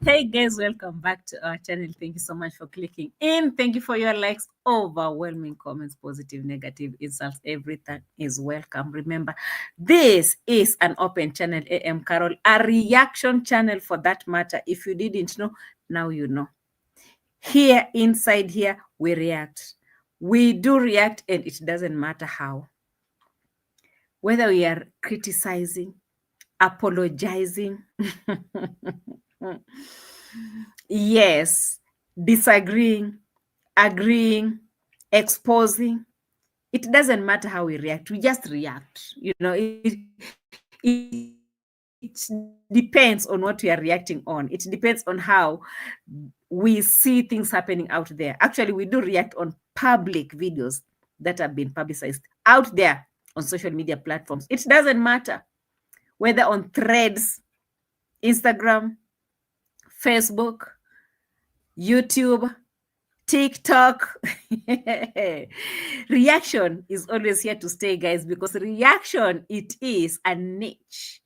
Hey guys, welcome back to our channel. Thank you so much for clicking in. Thank you for your likes, overwhelming comments, positive, negative, insults, everything is welcome. Remember, this is an open channel, A.M Qarol, a reaction channel for that matter. If you didn't know, now you know. Here, inside here, we react. We do react, and it doesn't matter how. Whether we are criticizing, apologizing, yes, disagreeing, agreeing, exposing. It doesn't matter how we react. We just react. You know, it depends on what we are reacting on. It depends on how we see things happening out there. Actually, we do react on public videos that have been publicized out there on social media platforms. It doesn't matter whether on Threads, Instagram, Facebook, YouTube, TikTok. Reaction is always here to stay, guys, because reaction, it is a niche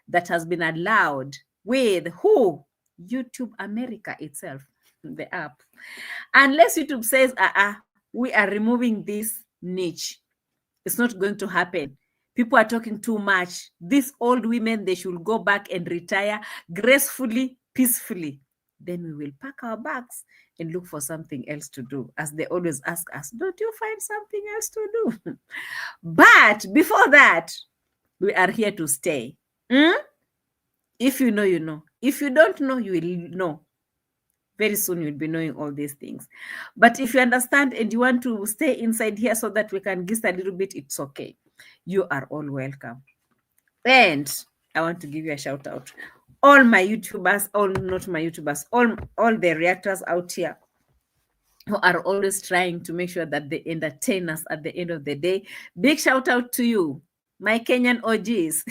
that has been allowed with who? YouTube America itself, the app. Unless YouTube says, we are removing this niche, it's not going to happen. People are talking too much. These old women, they should go back and retire gracefully, peacefully. Then we will pack our bags and look for something else to do. As they always ask us, don't you find something else to do? But before that, we are here to stay. If you know, you know. If you don't know, you will know. Very soon you'll be knowing all these things. But if you understand and you want to stay inside here so that we can gist a little bit, it's okay. You are all welcome. And I want to give you a shout out. All my YouTubers, not my YouTubers, all the reactors out here who are always trying to make sure that they entertain us at the end of the day. Big shout out to you, my Kenyan OGs.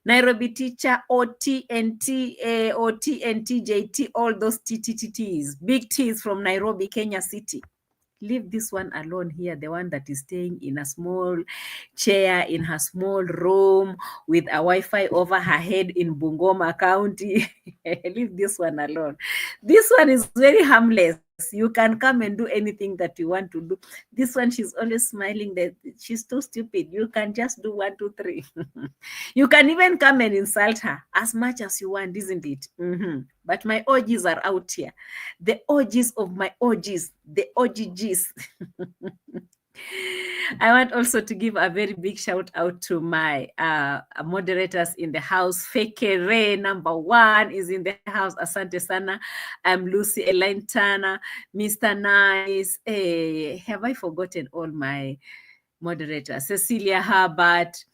Nairobi teacher, OTNT, JT, all those TTTTs, big T's from Nairobi, Kenya City. Leave this one alone here, the one that is staying in a small chair in her small room with a Wi-Fi over her head in Bungoma County. Leave this one alone. This one is very harmless. You can come and do anything that you want to do. This one, she's always smiling. That she's too stupid. You can just do 1, 2, 3. You can even come and insult her as much as you want, isn't it? But my OGs are out here. The OGs of my OGs, the OGGs. I want also to give a very big shout out to my moderators in the house. Fekere #1 is in the house. Asante sana. I'm Lucy Elaine Turner, Mr. Nice. Have I forgotten all my moderators? Cecilia Herbert,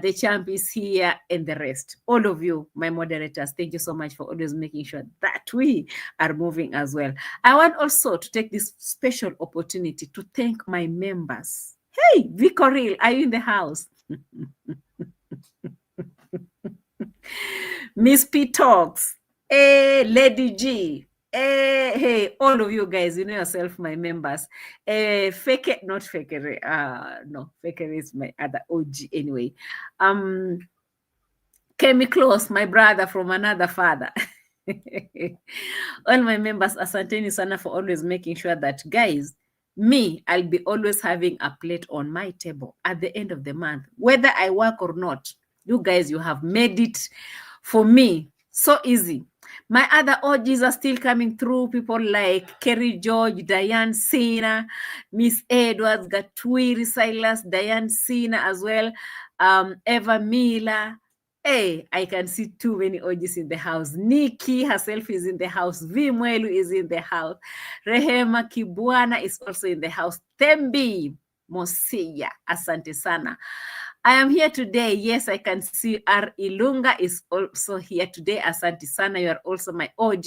the champ is here, and the rest. All of you, my moderators, thank you so much for always making sure that we are moving as well. I want also to take this special opportunity to thank my members. Hey, Vicoril, are you in the house? Miss P Talks, Lady G, hey, all of you guys, you know yourself, my members. Fake, not Fakere. No, Fakere is my other OG anyway. Kemi Close, my brother from another father. All my members, asanteni sana for always making sure that, guys, I'll be always having a plate on my table at the end of the month, whether I work or not. You guys, you have made it for me so easy. My other OGs are still coming through. People like Kerry George, Diane Sina, Miss Edwards, Gatwiri Silas, Diane Sina as well, Eva Miller. Hey, I can see too many OGs in the house. Nikki herself is in the house. Vimwelu is in the house. Rehema Kibwana is also in the house. Tembi Mosia, asante sana. I am here today. Yes, I can see R. Ilunga is also here today. Asante sana. You are also my OG.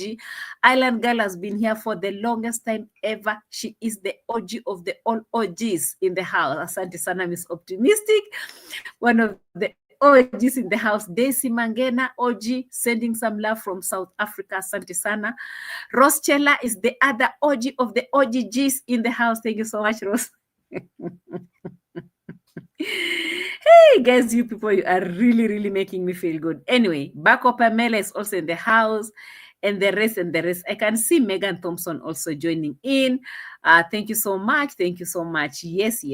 Island Girl has been here for the longest time ever. She is the OG of the all OGs in the house. Asante sana, Miss Optimistic. One of the OGs in the house. Daisy Mangena, OG, sending some love from South Africa. Asante sana. Rose Chella is the other OG of the OGGs in the house. Thank you so much, Rose. Hey guys, you people, you are really making me feel good. Anyway, Bako Pamela is also in the house, and the rest. I can see Megan Thompson also joining in. Thank you so much. Thank you so much. Yes.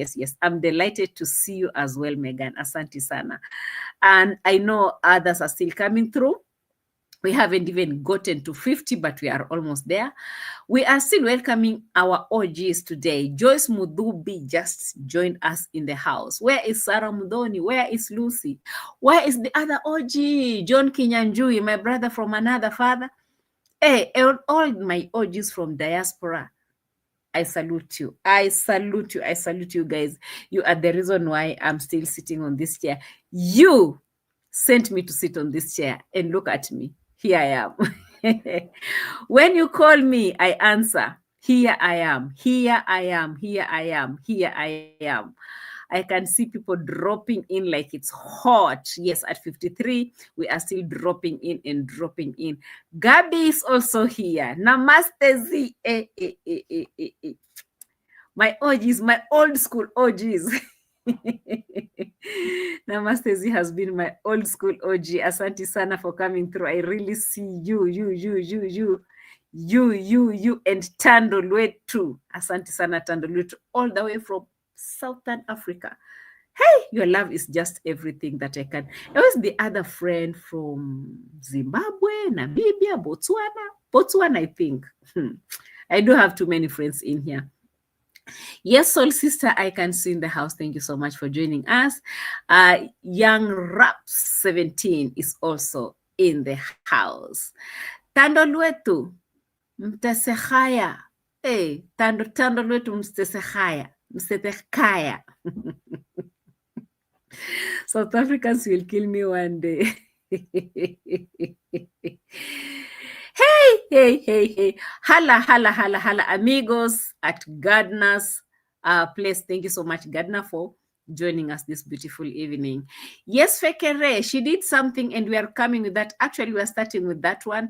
I'm delighted to see you as well, Megan. Asante sana. And I know others are still coming through. We haven't even gotten to 50, but we are almost there. We are still welcoming our OGs today. Joyce Mudubi just joined us in the house. Where is Sarah Mudoni? Where is Lucy? Where is the other OG? John Kinyanjui, my brother from another father. Hey, all my OGs from diaspora, I salute you. I salute you guys. You are the reason why I'm still sitting on this chair. You sent me to sit on this chair, and look at me. Here I am. When you call me, I answer. Here I am. I can see people dropping in like it's hot. Yes, at 53, we are still dropping in and dropping in. Gabi is also here. Namaste Z. My OGs, my old school OGs. Namaste Z has been my old school OG. Asante sana for coming through. I really see you and Tandolwe too. Asante sana Tandolwe too, all the way from Southern Africa. Hey, your love is just everything that I can. There was the other friend from Zimbabwe, Namibia, Botswana, I think. I do have too many friends in here. Yes, soul sister, I can see in the house. Thank you so much for joining us. Young Raps 17 is also in the house. Tando Lwetu, Mtesehaya. Hey, Tando Lwetu, Mtesehaya. Mtesehaya. South Africans will kill me one day. Hey. Hala, amigos at Gardner's place. Thank you so much, Gardner, for joining us this beautiful evening. Yes, Fekere, she did something and we are coming with that. Actually, we are starting with that one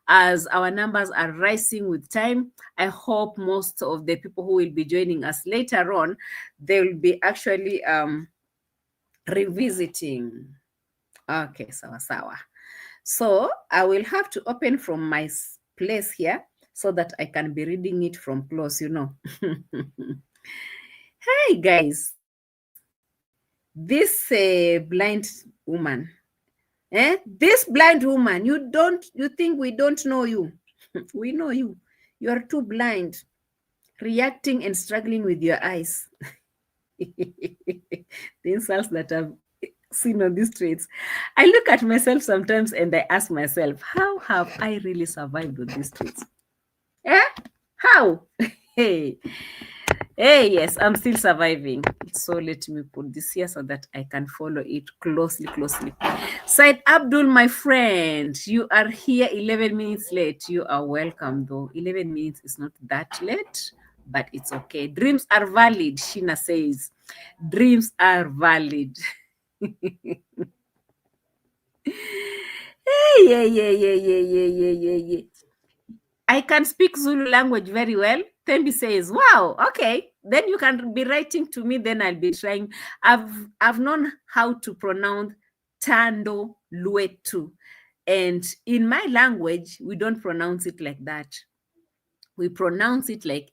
as our numbers are rising with time. I hope most of the people who will be joining us later on, they will be actually revisiting. Okay, sawa. So I will have to open from my place here so that I can be reading it from close, you know. Hey guys, this blind woman, this blind woman, you think we don't know you? We know you. You are too blind, reacting and struggling with your eyes. The insults that I've seen on these streets. I look at myself sometimes and I ask myself, how have I really survived on these streets? How? Hey, yes, I'm still surviving. So let me put this here so that I can follow it closely. Said Abdul, my friend, you are here 11 minutes late. You are welcome though. 11 minutes is not that late, but it's okay. Dreams are valid, Sheena says. Dreams are valid. Yeah. I can speak Zulu language very well. Thembi says, wow, okay. Then you can be writing to me, then I'll be trying. I've known how to pronounce Tando Luetu. And in my language, we don't pronounce it like that. We pronounce it like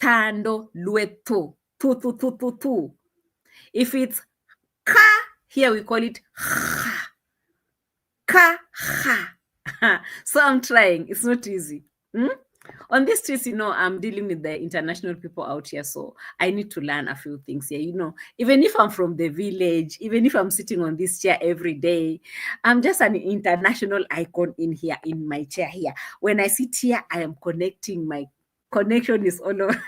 Tando Luetu. Tu. If it's ka, here we call it ka. So I'm trying. It's not easy. On these streets, you know, I'm dealing with the international people out here, so I need to learn a few things here. You know, even if I'm from the village, even if I'm sitting on this chair every day, I'm just an international icon in here, in my chair here. When I sit here, I am connecting. My connection is all over.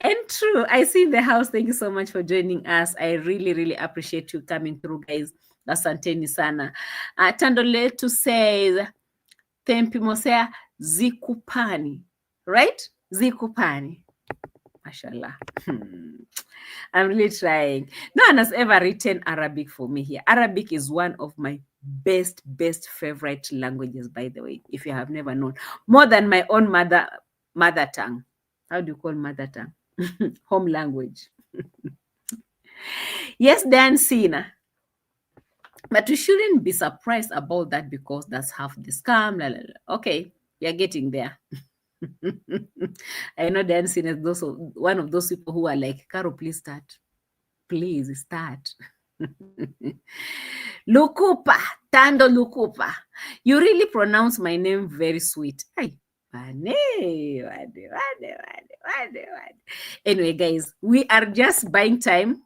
And true. I see in the house. Thank you so much for joining us. I really, really appreciate you coming through, guys. Asanteni sana. Tandoletu says, Tempimosea zikupani. Right? Zikupani. Mashallah. I'm really trying. No one has ever written Arabic for me here. Arabic is one of my best favorite languages, by the way, if you have never known. More than my own mother tongue. How do you call mother tongue? Home language. Yes, Dan Sina. But we shouldn't be surprised about that because that's half the scam. La, la, la. Okay, we are getting there. I know dancing is one of those people who are like, Qarol, please start. Please start. Lukupa, Tando Lukupa. You really pronounce my name very sweet. Ay, anyway, guys, we are just buying time.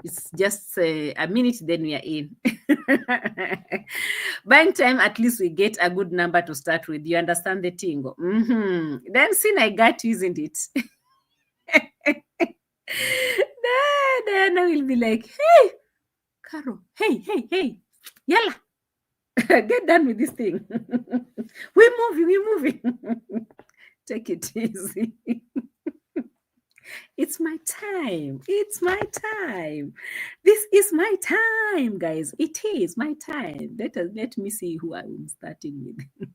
It's just a minute, then we are in. Buying time, at least we get a good number to start with. You understand the tingo? Then sin I got you, isn't it? Then I will be like, hey, Qarol, hey, yalla, get done with this thing. We're moving. Take it easy. It's my time. It's my time. This is my time, guys. It is my time. Let me see who I'm starting with.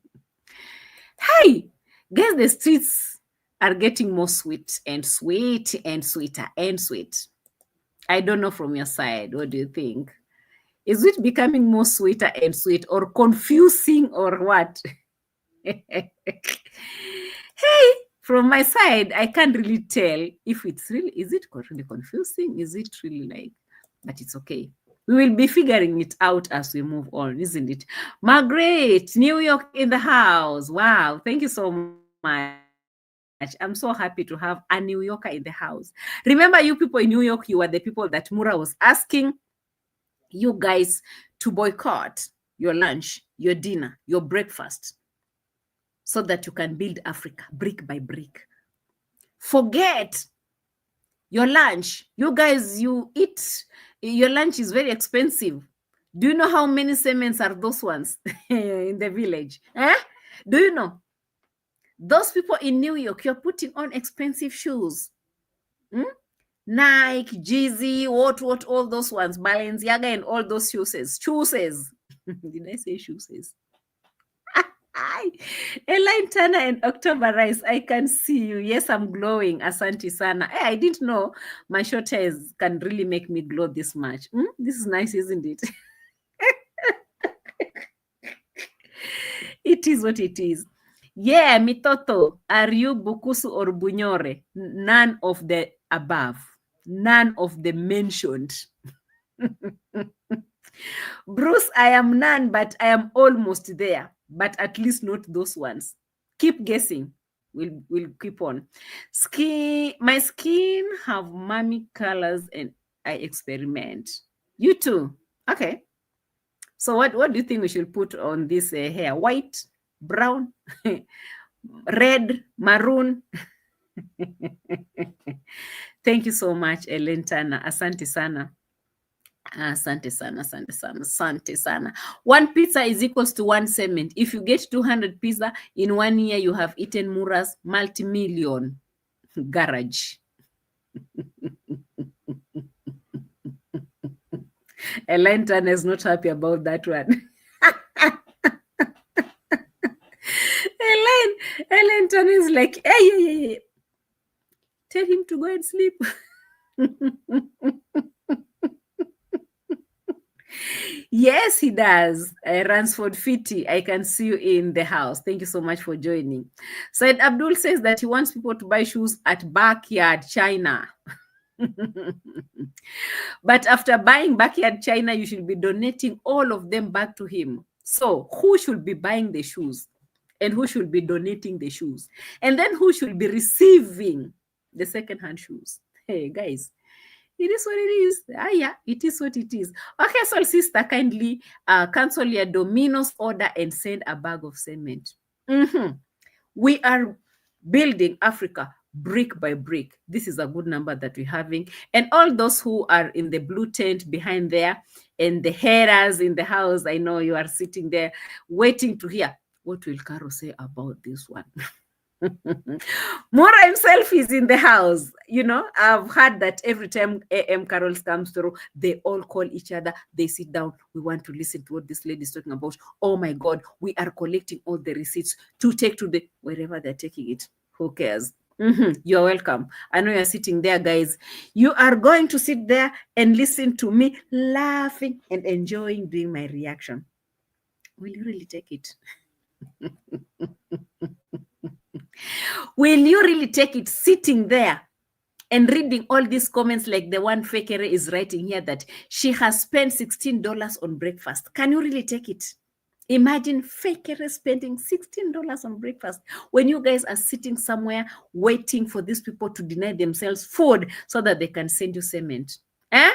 Hey, guess the streets are getting more sweet and sweet and sweeter and sweet. I don't know from your side. What do you think? Is it becoming more sweeter and sweet or confusing or what? Hey, from my side, I can't really tell if it's really, is it really confusing? Is it really like, but it's okay. We will be figuring it out as we move on, isn't it? Margaret, New York in the house. Wow, thank you so much. I'm so happy to have a New Yorker in the house. Remember, you people in New York, you are the people that Mura was asking you guys to boycott your lunch, your dinner, your breakfast, so that you can build Africa brick by brick. Forget your lunch. You guys, you eat, your lunch is very expensive. Do you know how many cements are those ones in the village? Do you know? Those people in New York, you're putting on expensive shoes. Nike, Jeezy, what, all those ones, Balenciaga and all those shoes. Did I say shoes? Hi, Elaine Turner and October Rice. I can see you. Yes, I'm glowing. Asante Sana. Hey, I didn't know my short hairs can really make me glow this much. This is nice, isn't it? It is what it is. Yeah, Mitoto, are you Bukusu or Bunyore? None of the above. None of the mentioned. Bruce, I am none, but I am almost there. But at least not those ones. Keep guessing. We'll keep on. My skin have mommy colors and I experiment. You too. Okay. So what do you think we should put on this hair? White, brown, red, maroon? Thank you so much, Ellen Turner. Asante sana. Asante sana, asante sana, asante sana. One pizza is equals to one cement. If you get 200 pizza in 1 year, you have eaten Mura's multi-million garage. Ellen Turner is not happy about that one. Ellen Turner is like, hey, tell him to go and sleep. Yes, he does. Ransford Fitty, I can see you in the house. Thank you so much for joining. Said Abdul says that he wants people to buy shoes at Backyard China. But after buying Backyard China, you should be donating all of them back to him. So who should be buying the shoes? And who should be donating the shoes? And then who should be receiving the second-hand shoes? Hey, guys. It is what it is. Yeah, it is what it is. Okay, so sister, kindly cancel your Domino's order and send a bag of cement. We are building Africa brick by brick. This is a good number that we're having. And all those who are in the blue tent behind there and the haters in the house, I know you are sitting there waiting to hear, what will Qarol say about this one? Mora himself is in the house. You know, I've heard that every time A.M Qarol comes through, they all call each other. They sit down. We want to listen to what this lady is talking about. Oh my God, we are collecting all the receipts to take to the wherever they're taking it. Who cares? You're welcome. I know you're sitting there, guys. You are going to sit there and listen to me laughing and enjoying doing my reaction. Will you really take it? Will you really take it sitting there and reading all these comments like the one Fekere is writing here that she has spent $16 on breakfast? Can you really take it? Imagine Fekere spending $16 on breakfast when you guys are sitting somewhere waiting for these people to deny themselves food so that they can send you cement. Eh?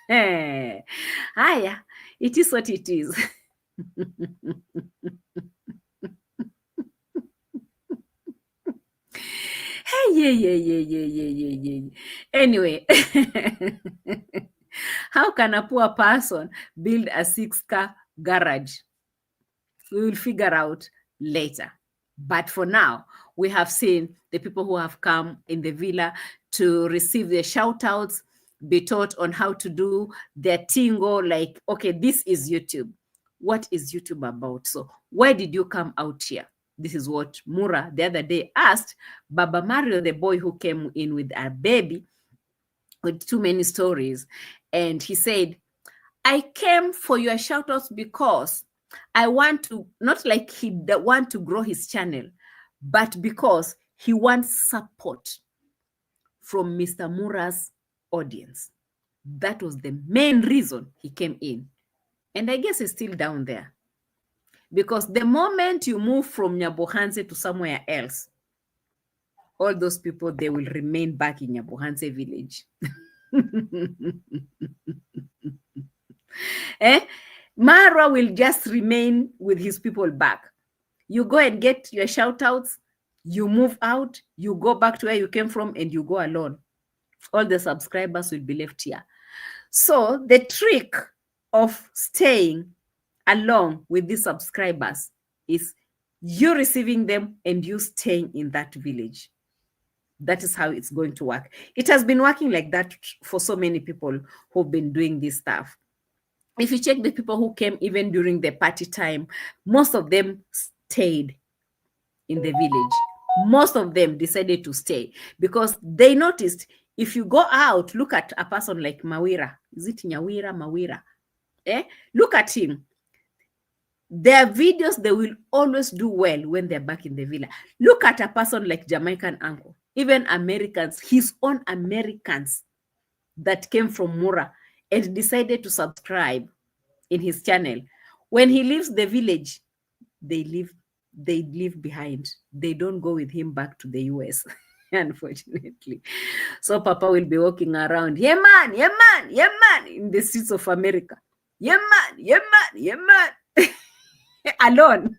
Yeah, it is what it is. Yeah. Anyway, how can a poor person build a 6-car garage? We will figure out later. But for now, we have seen the people who have come in the villa to receive their shout-outs, be taught on how to do their tingo, like, okay, this is YouTube. What is YouTube about? So why did you come out here? This is what Mura the other day asked Baba Mario, the boy who came in with a baby with too many stories. And he said, I came for your shout-outs because I want to, not like he want to grow his channel, but because he wants support from Mr. Mura's audience. That was the main reason he came in. And I guess he's still down there. Because the moment you move from Nyabohanse to somewhere else, all those people, they will remain back in Nyabohanse village. Marwa will just remain with his people back. You go and get your shout-outs, you move out, you go back to where you came from, and you go alone. All the subscribers will be left here. So the trick of staying along with these subscribers is you receiving them and you staying in that village. That is how it's going to work. It has been working like that for so many people who've been doing this stuff. If you check the people who came even during the party time, most of them stayed in the village. Most of them decided to stay because they noticed if you go out, look at a person like Mawira. Is it Nyawira, Mawira? Look at him. Their videos, they will always do well when they're back in the villa. Look at a person like Jamaican uncle. Even Americans, his own Americans that came from Mura and decided to subscribe in his channel. When he leaves the village, they leave behind. They don't go with him back to the US, unfortunately. So Papa will be walking around, yeah man, in the streets of America. Yeah man. Alone.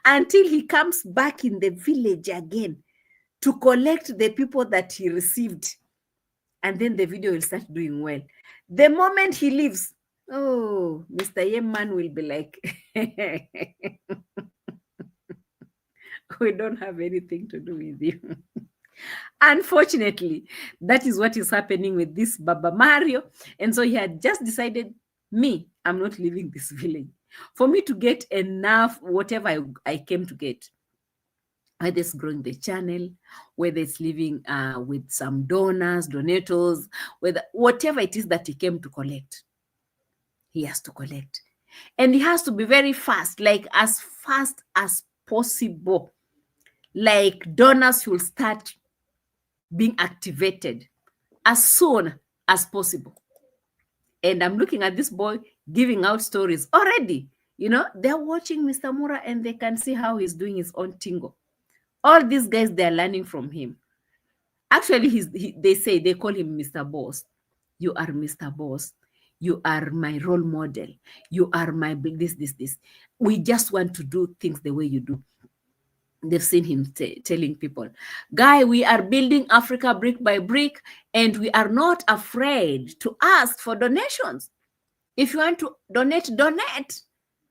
Until he comes back in the village again to collect the people that he received. And then the video will start doing well. The moment he leaves, oh, Mr. Yeman will be like, we don't have anything to do with you. Unfortunately, that is what is happening with this Baba Mario. And so he had just decided, I'm not leaving this village. For me to get enough, whatever I came to get, whether it's growing the channel, whether it's living with some donators, whatever it is that he came to collect, he has to collect. And he has to be very fast, like as fast as possible. Like donors will start being activated as soon as possible. And I'm looking at this boy giving out stories already. You know, they're watching Mr. Mura and they can see how he's doing his own tingo. All these guys, they're learning from him. Actually, they call him Mr. Boss. You are Mr. Boss. You are my role model. You are my this. We just want to do things the way you do. They've seen him telling people, guy, we are building Africa brick by brick, and we are not afraid to ask for donations. If you want to donate, donate.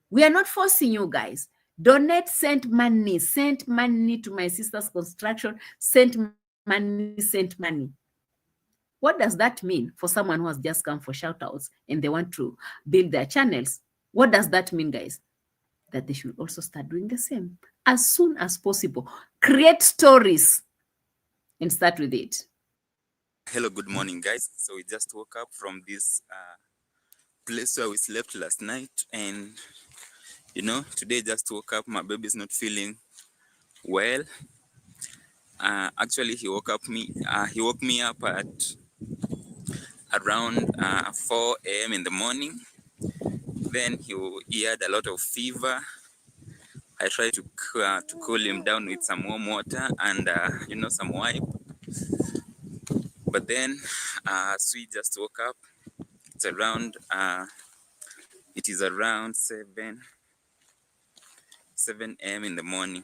We are not forcing you guys. Donate, send money to my sister's construction, send money. What does that mean for someone who has just come for shoutouts and they want to build their channels? What does that mean, guys? That they should also start doing the same as soon as possible. Create stories and start with it. Hello, good morning, guys. So we just woke up from this place where we slept last night, and today just woke up. My baby's not feeling well. Actually, he woke me up at around 4 a.m. in the morning. Then he had a lot of fever. I tried to cool him down with some warm water and some wipe. But then as we just woke up, it is around 7 a.m. in the morning.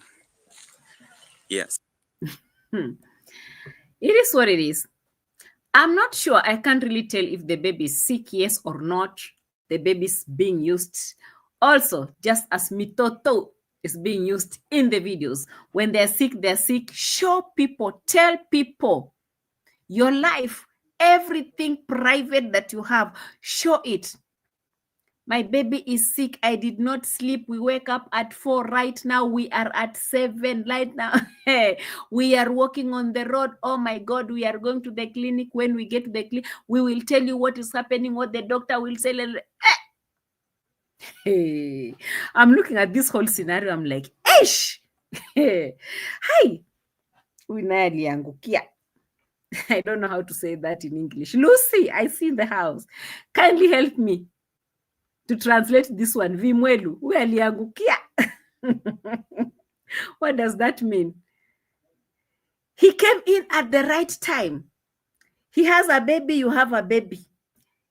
Yes. It is what it is. I'm not sure. I can't really tell if the baby is sick, yes or not. The baby is being used also just as mitoto is being used in the videos. When they're sick, they're sick. Show people, tell people your life, everything private that you have, show it. My baby is sick. I did not sleep. We wake up at 4. Right now, we are at 7. Right now, we are walking on the road. Oh my God, we are going to the clinic. When we get to the clinic, we will tell you what is happening, what the doctor will say. Hey, I'm looking at this whole scenario. I'm like, ish. Hi. I don't know how to say that in English. Lucy, I see in the house. Kindly help me to translate this one. Vimwelu, aliangukia. What does that mean? He came in at the right time. He has a baby, you have a baby.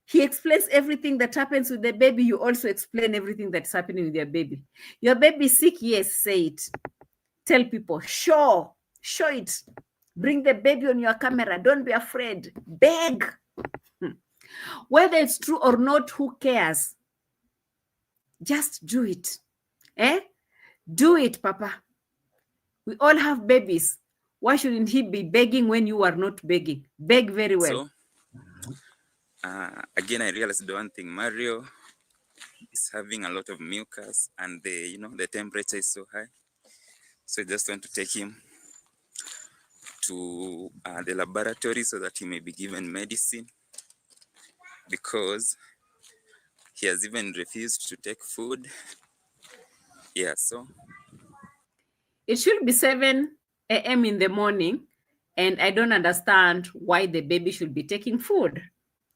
He explains everything that happens with the baby. You also explain everything that's happening with your baby. Your baby is sick, yes, say it. Tell people, show it. Bring the baby on your camera. Don't be afraid. Beg. Whether it's true or not, who cares? Just do it. Do it, Papa. We all have babies. Why shouldn't he be begging when you are not begging? Beg very well. So, again, I realized the one thing. Mario is having a lot of mucus, and the temperature is so high. So I just want to take him to the laboratory so that he may be given medicine, because he has even refused to take food. Yeah, so it should be 7 a.m. in the morning, and I don't understand why the baby should be taking food.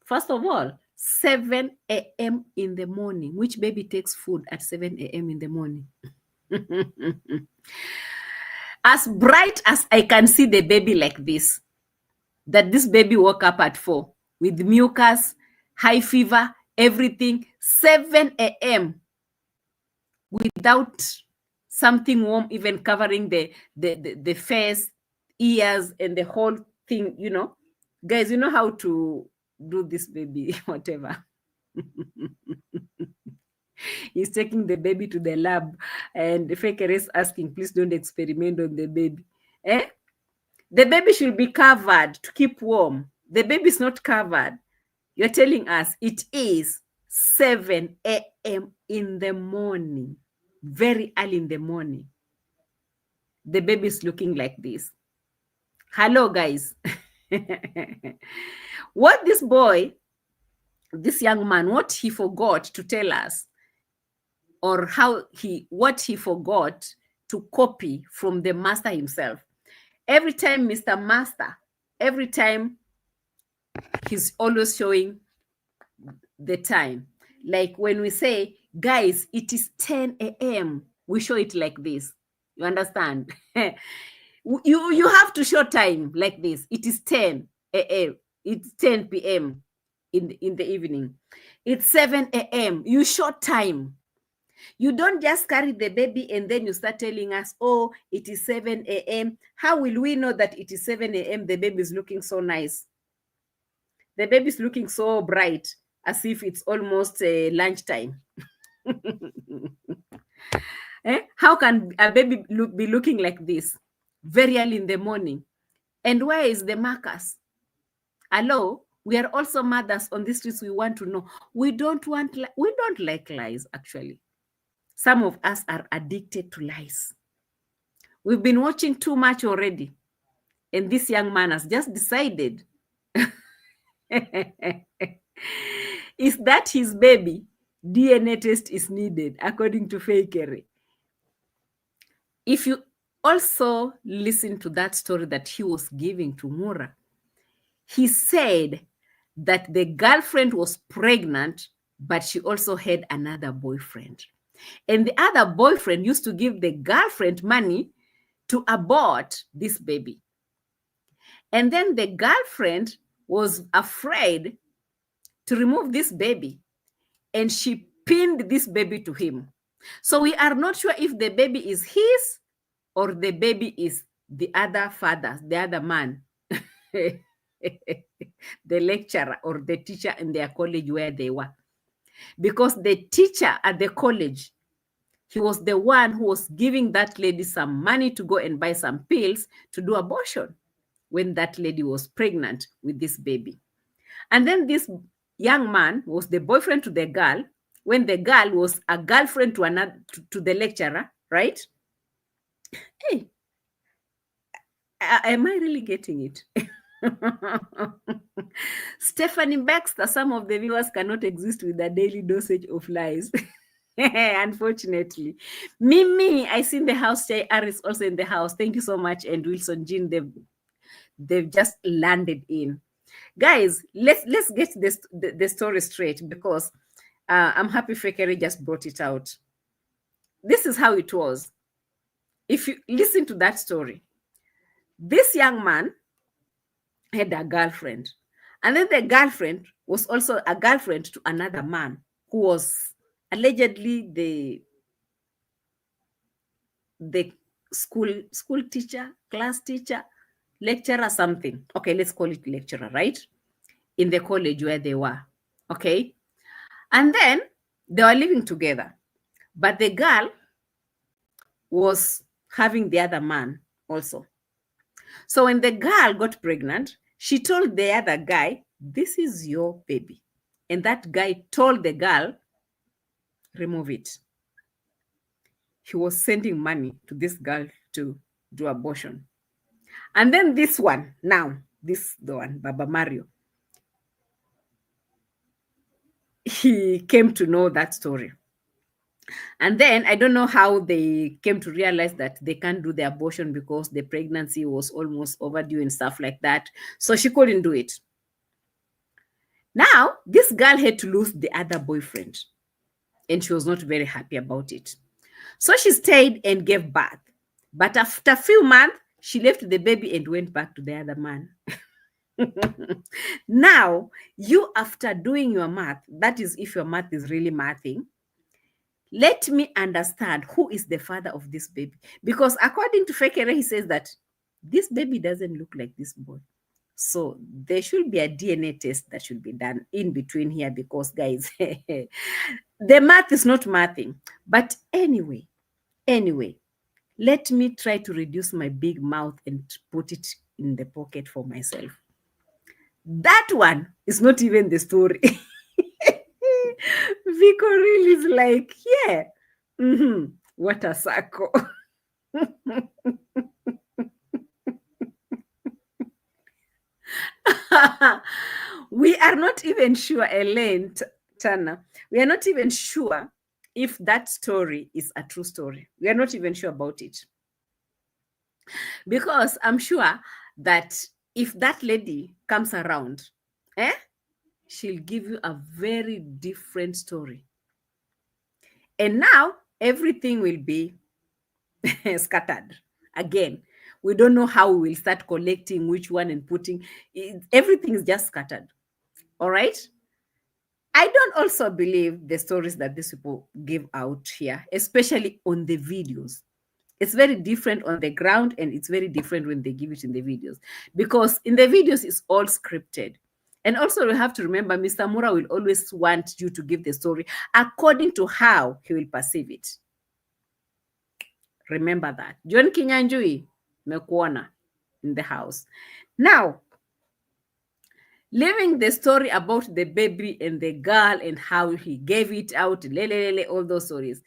First of all, 7 a.m. in the morning. Which baby takes food at 7 a.m. in the morning? As bright as I can see the baby like this, that this baby woke up at 4 with mucus, high fever, everything, 7 a.m. without something warm even covering the face, ears, and the whole thing, Guys, you know how to do this baby, whatever. He's taking the baby to the lab, and the faker is asking, please don't experiment on the baby. The baby should be covered to keep warm. The baby is not covered. You're telling us it is 7 a.m. in the morning, very early in the morning. The baby is looking like this. Hello, guys. What this young man, what he forgot to tell us, or what he forgot to copy from the master himself. Every time Mr. Master, every time he's always showing the time. Like when we say, guys, it is 10 a.m., we show it like this. You understand? You have to show time like this. It is 10 a.m. It's 10 p.m. in the evening. It's 7 a.m. You show time. You don't just carry the baby and then you start telling us, oh, it is 7 a.m. How will we know that it is 7 a.m.? The baby is looking so nice. The baby is looking so bright, as if it's almost lunchtime. How can a baby be looking like this very early in the morning? And where is the markers? Hello, we are also mothers on these streets. We want to know. We don't like lies, actually. Some of us are addicted to lies. We've been watching too much already. And this young man has just decided is that his baby? DNA test is needed, according to Fakery. If you also listen to that story that he was giving to Mura, he said that the girlfriend was pregnant, but she also had another boyfriend. And the other boyfriend used to give the girlfriend money to abort this baby. And then the girlfriend was afraid to remove this baby, and she pinned this baby to him. So we are not sure if the baby is his or the baby is the other father, the other man, the lecturer or the teacher in their college where they were. Because the teacher at the college, he was the one who was giving that lady some money to go and buy some pills to do abortion when that lady was pregnant with this baby. And then this young man was the boyfriend to the girl when the girl was a girlfriend to the lecturer, right? Hey, am I really getting it? Stephanie Baxter, some of the viewers cannot exist with a daily dosage of lies. Unfortunately. Mimi, I see in the house. Jay Aris also in the house. Thank you so much. And Wilson Jean, they've just landed in. Guys, let's get the story straight, because I'm happy Fekere just brought it out. This is how it was. If you listen to that story, this young man had a girlfriend, and then the girlfriend was also a girlfriend to another man who was allegedly the school teacher, class teacher, lecturer, something. Okay, let's call it lecturer, right? In the college where they were. Okay. And then they were living together, but the girl was having the other man also. So when the girl got pregnant, she told the other guy, this is your baby. And that guy told the girl, remove it. He was sending money to this girl to do abortion. And then this one, now, the one, Baba Mario, he came to know that story. And then I don't know how they came to realize that they can't do the abortion because the pregnancy was almost overdue and stuff like that. So she couldn't do it. Now, this girl had to lose the other boyfriend, and she was not very happy about it. So she stayed and gave birth. But after a few months, she left the baby and went back to the other man. Now, you, after doing your math, that is if your math is really mathing, let me understand who is the father of this baby. Because according to Fekere, he says that this baby doesn't look like this boy. So there should be a DNA test that should be done in between here, because, guys, the math is not mathing. But anyway, let me try to reduce my big mouth and put it in the pocket for myself. That one is not even the story. Vico really is like, yeah, what a circle. We are not even sure, Elaine Turner, we are not even sure if that story is a true story. We are not even sure about it. Because I'm sure that if that lady comes around, she'll give you a very different story. And now everything will be scattered again. We don't know how we will start collecting which one and putting. Everything is just scattered. All right. I don't also believe the stories that these people give out here, especially on the videos. It's very different on the ground, and it's very different when they give it in the videos, because in the videos it's all scripted. And also, we have to remember, Mr. Mura will always want you to give the story according to how he will perceive it. Remember that. John Kinyanjui, mekuona in the house. Now, leaving the story about the baby and the girl and how he gave it out, all those stories.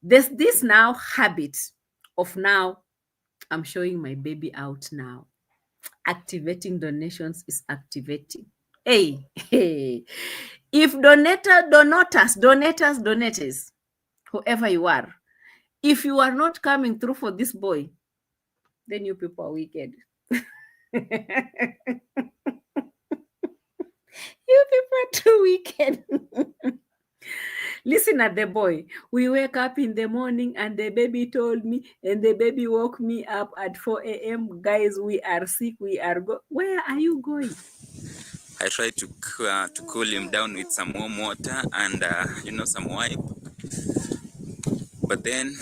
There's this now habit of now, I'm showing my baby out now. Activating donations is activating. Hey, hey. If donators, whoever you are, if you are not coming through for this boy, then you people are wicked. You people are too wicked. Listen at the boy. We wake up in the morning and the baby told me, and the baby woke me up at 4 a.m. Guys, we are sick. Where are you going? I tried to cool him down with some warm water and some wipe. But then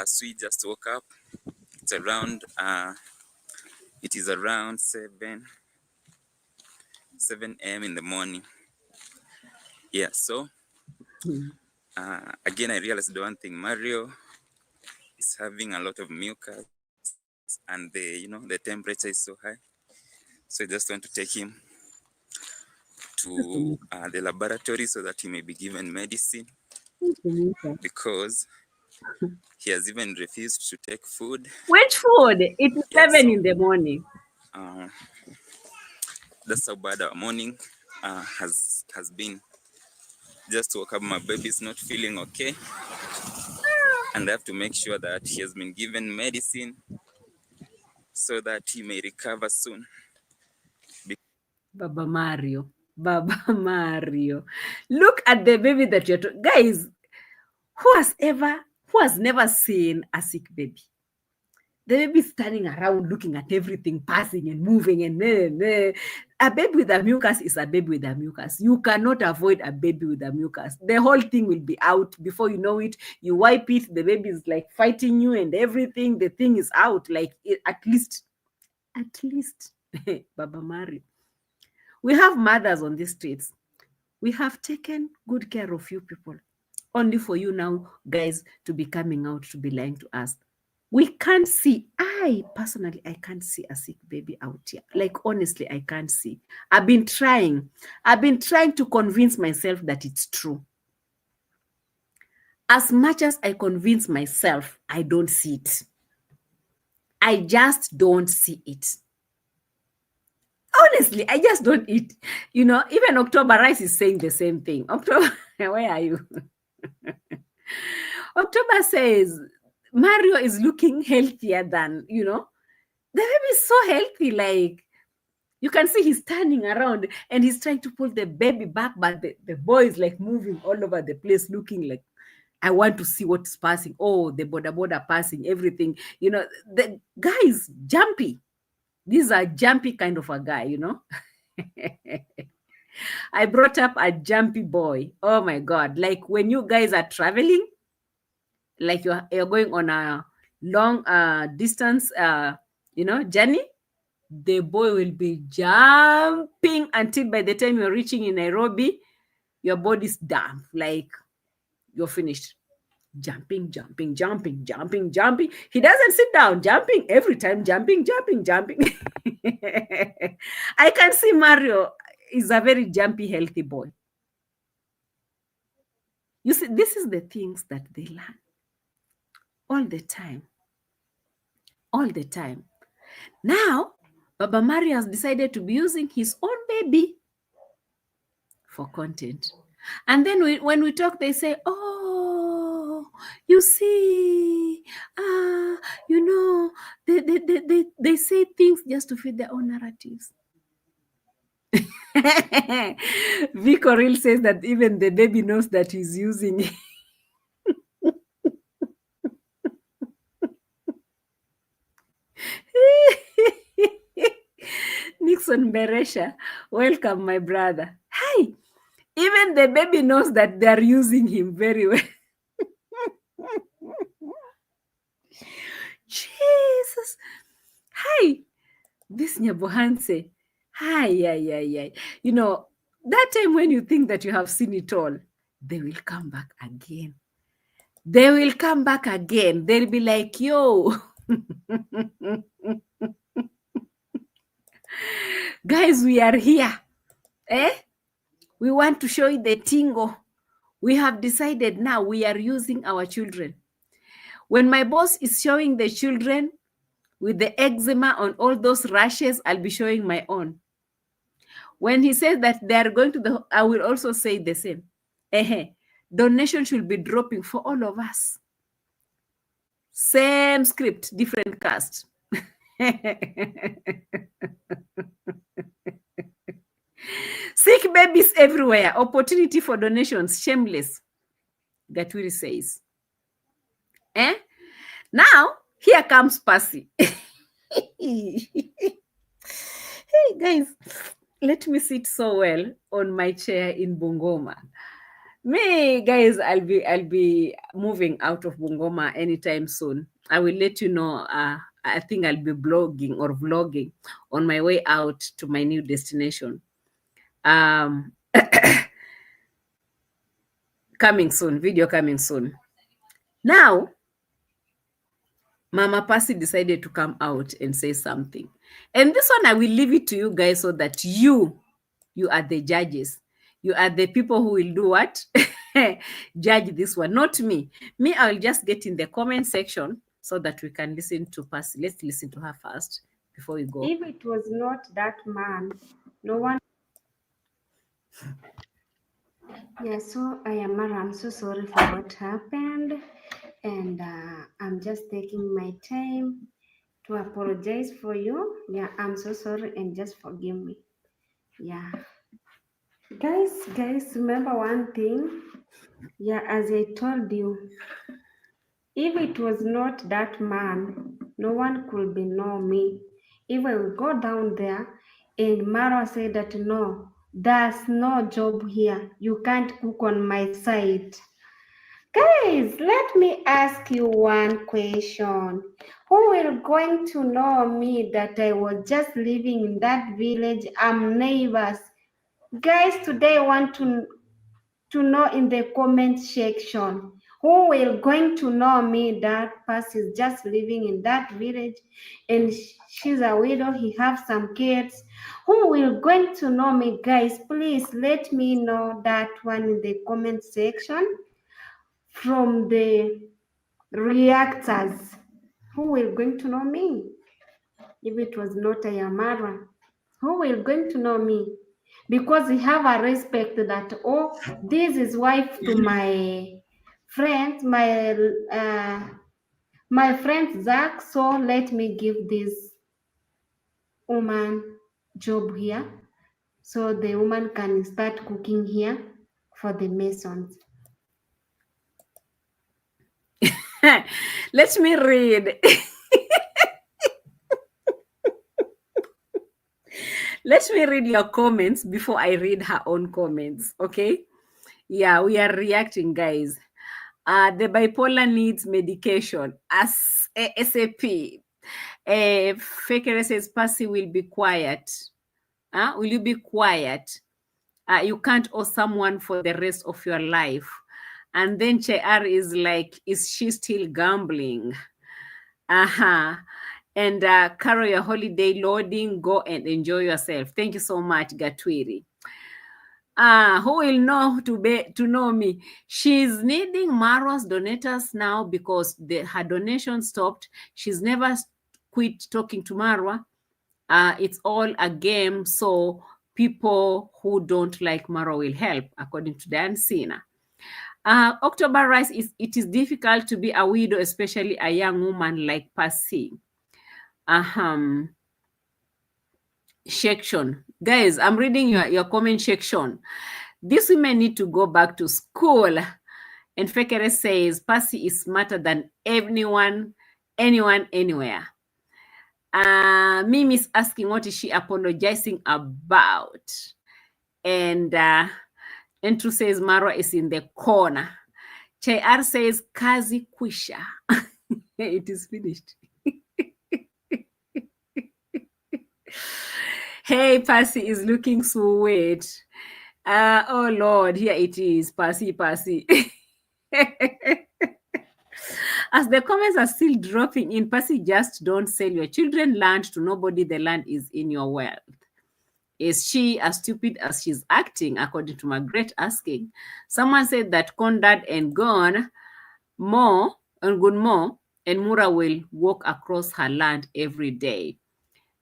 Sui just woke up. It's around it is around 7 a.m. in the morning. Yeah, so again I realized the one thing, Mario is having a lot of mucus and the temperature is so high. So I just want to take him to the laboratory so that he may be given medicine, because he has even refused to take food. Which food? It is 7 in the morning. That's how bad our morning has been. Just woke up, my baby's not feeling okay, and I have to make sure that he has been given medicine so that he may recover soon. Baba Mario. Look at the baby that you're guys. Who has never seen a sick baby? The baby is standing around looking at everything, passing and moving, and a baby with a mucus is a baby with a mucus. You cannot avoid a baby with a mucus. The whole thing will be out before you know it. You wipe it, the baby is like fighting you and everything. The thing is out, like at least, Baba Mario. We have mothers on the streets. We have taken good care of you people, only for you now, guys, to be coming out to be lying to us. We can't see. I personally can't see a sick baby out here. Like, honestly, I can't see. I've been trying to convince myself that it's true. As much as I convince myself, I don't see it. I just don't see it. Honestly, I just don't eat. Even October Rice is saying the same thing. October, where are you? October says Mario is looking healthier than, the baby is so healthy. Like, you can see he's turning around and he's trying to pull the baby back, but the boy is like moving all over the place, looking like, I want to see what's passing. Oh, the border passing, everything. The guy is jumpy. This is a jumpy kind of a guy, I brought up a jumpy boy. Oh my God. Like, when you guys are traveling, like you're going on a long distance, journey, the boy will be jumping until by the time you're reaching in Nairobi, your body's damp, like you're finished. Jumping. He doesn't sit down, jumping every time, jumping. I can see Mario is a very jumpy, healthy boy. You see, this is the things that they learn all the time. Now, Baba Mario has decided to be using his own baby for content. And then when we talk, they say, oh, you see, they say things just to fit their own narratives. V. Qarol says that even the baby knows that he's using it. Nixon Beresha, welcome, my brother. Hi. Even the baby knows that they are using him very well. Jesus. Hi, this Nyabohanse. Hi. You know, that time when you think that you have seen it all, they will come back again. They will come back again. They'll be like, yo. Guys, we are here. We want to show you the tingo. We have decided now we are using our children. When my boss is showing the children with the eczema on all those rashes, I'll be showing my own. When he says that they are going to I will also say the same. Donation should be dropping for all of us. Same script, different cast. Sick babies everywhere. Opportunity for donations. Shameless. Gatwiri says. Now, here comes Passy. Hey, guys, let me sit so well on my chair in Bungoma. Me, guys, I'll be moving out of Bungoma anytime soon. I will let you know. I think I'll be blogging or vlogging on my way out to my new destination. Coming soon, video coming soon. Now, Mama Passy decided to come out and say something. And this one, I will leave it to you guys so that you are the judges. You are the people who will do what? Judge this one, not me. Me, I will just get in the comment section so that we can listen to Passy. Let's listen to her first before we go. If it was not that man, no one. Yeah, so I am Marwa. I'm so sorry for what happened. And I'm just taking my time to apologize for you. Yeah, I'm so sorry and just forgive me. Yeah. Guys, remember one thing. Yeah, as I told you, if it was not that man, no one could be know me. If I will go down there and Marwa said that no, there's no job here. You can't cook on my side. Guys, let me ask you one question. Who will going to know me that I was just living in that village? I'm neighbors. Guys, today I want to know in the comment section. Who will going to know me that Passy is just living in that village and she's a widow, he have some kids. Who will going to know me, guys? Please let me know that one in the comment section. From the reactors, who will going to know me? If it was not a Marwa, who will going to know me? Because we have a respect that, oh, this is wife to my friend, my friend Zach, so let me give this woman job here so the woman can start cooking here for the Masons. Let me read. Let me read your comments before I read her own comments, okay? Yeah, we are reacting, guys. The bipolar needs medication as ASAP. Fekere says, Passy will be quiet. Will you be quiet? You can't owe someone for the rest of your life. And then Chear is like, is she still gambling? And Carol, your holiday loading, go and enjoy yourself. Thank you so much, Gatwiri. Who will know to know me? She's needing Marwa's donators now because her donation stopped. She's never quit talking to Marwa. It's all a game, so people who don't like Marwa will help, according to Dan Sina. October Rice it is difficult to be a widow, especially a young woman like Passy. Section. Guys, I'm reading your comment section. These women need to go back to school. And Fekere says, Passy is smarter than anyone, anywhere. Mimi's asking what is she apologizing about. And Entru says Marwa is in the corner. Chayar says kazi kwisha. It is finished. Hey, Passy is looking sweet. Oh Lord, here it is. Passy. As the comments are still dropping in, Passy, just don't sell your children land to nobody. The land is in your wealth. Is she as stupid as she's acting, according to Margaret asking? Someone said that Conrad and Gunmo and Mura will walk across her land every day.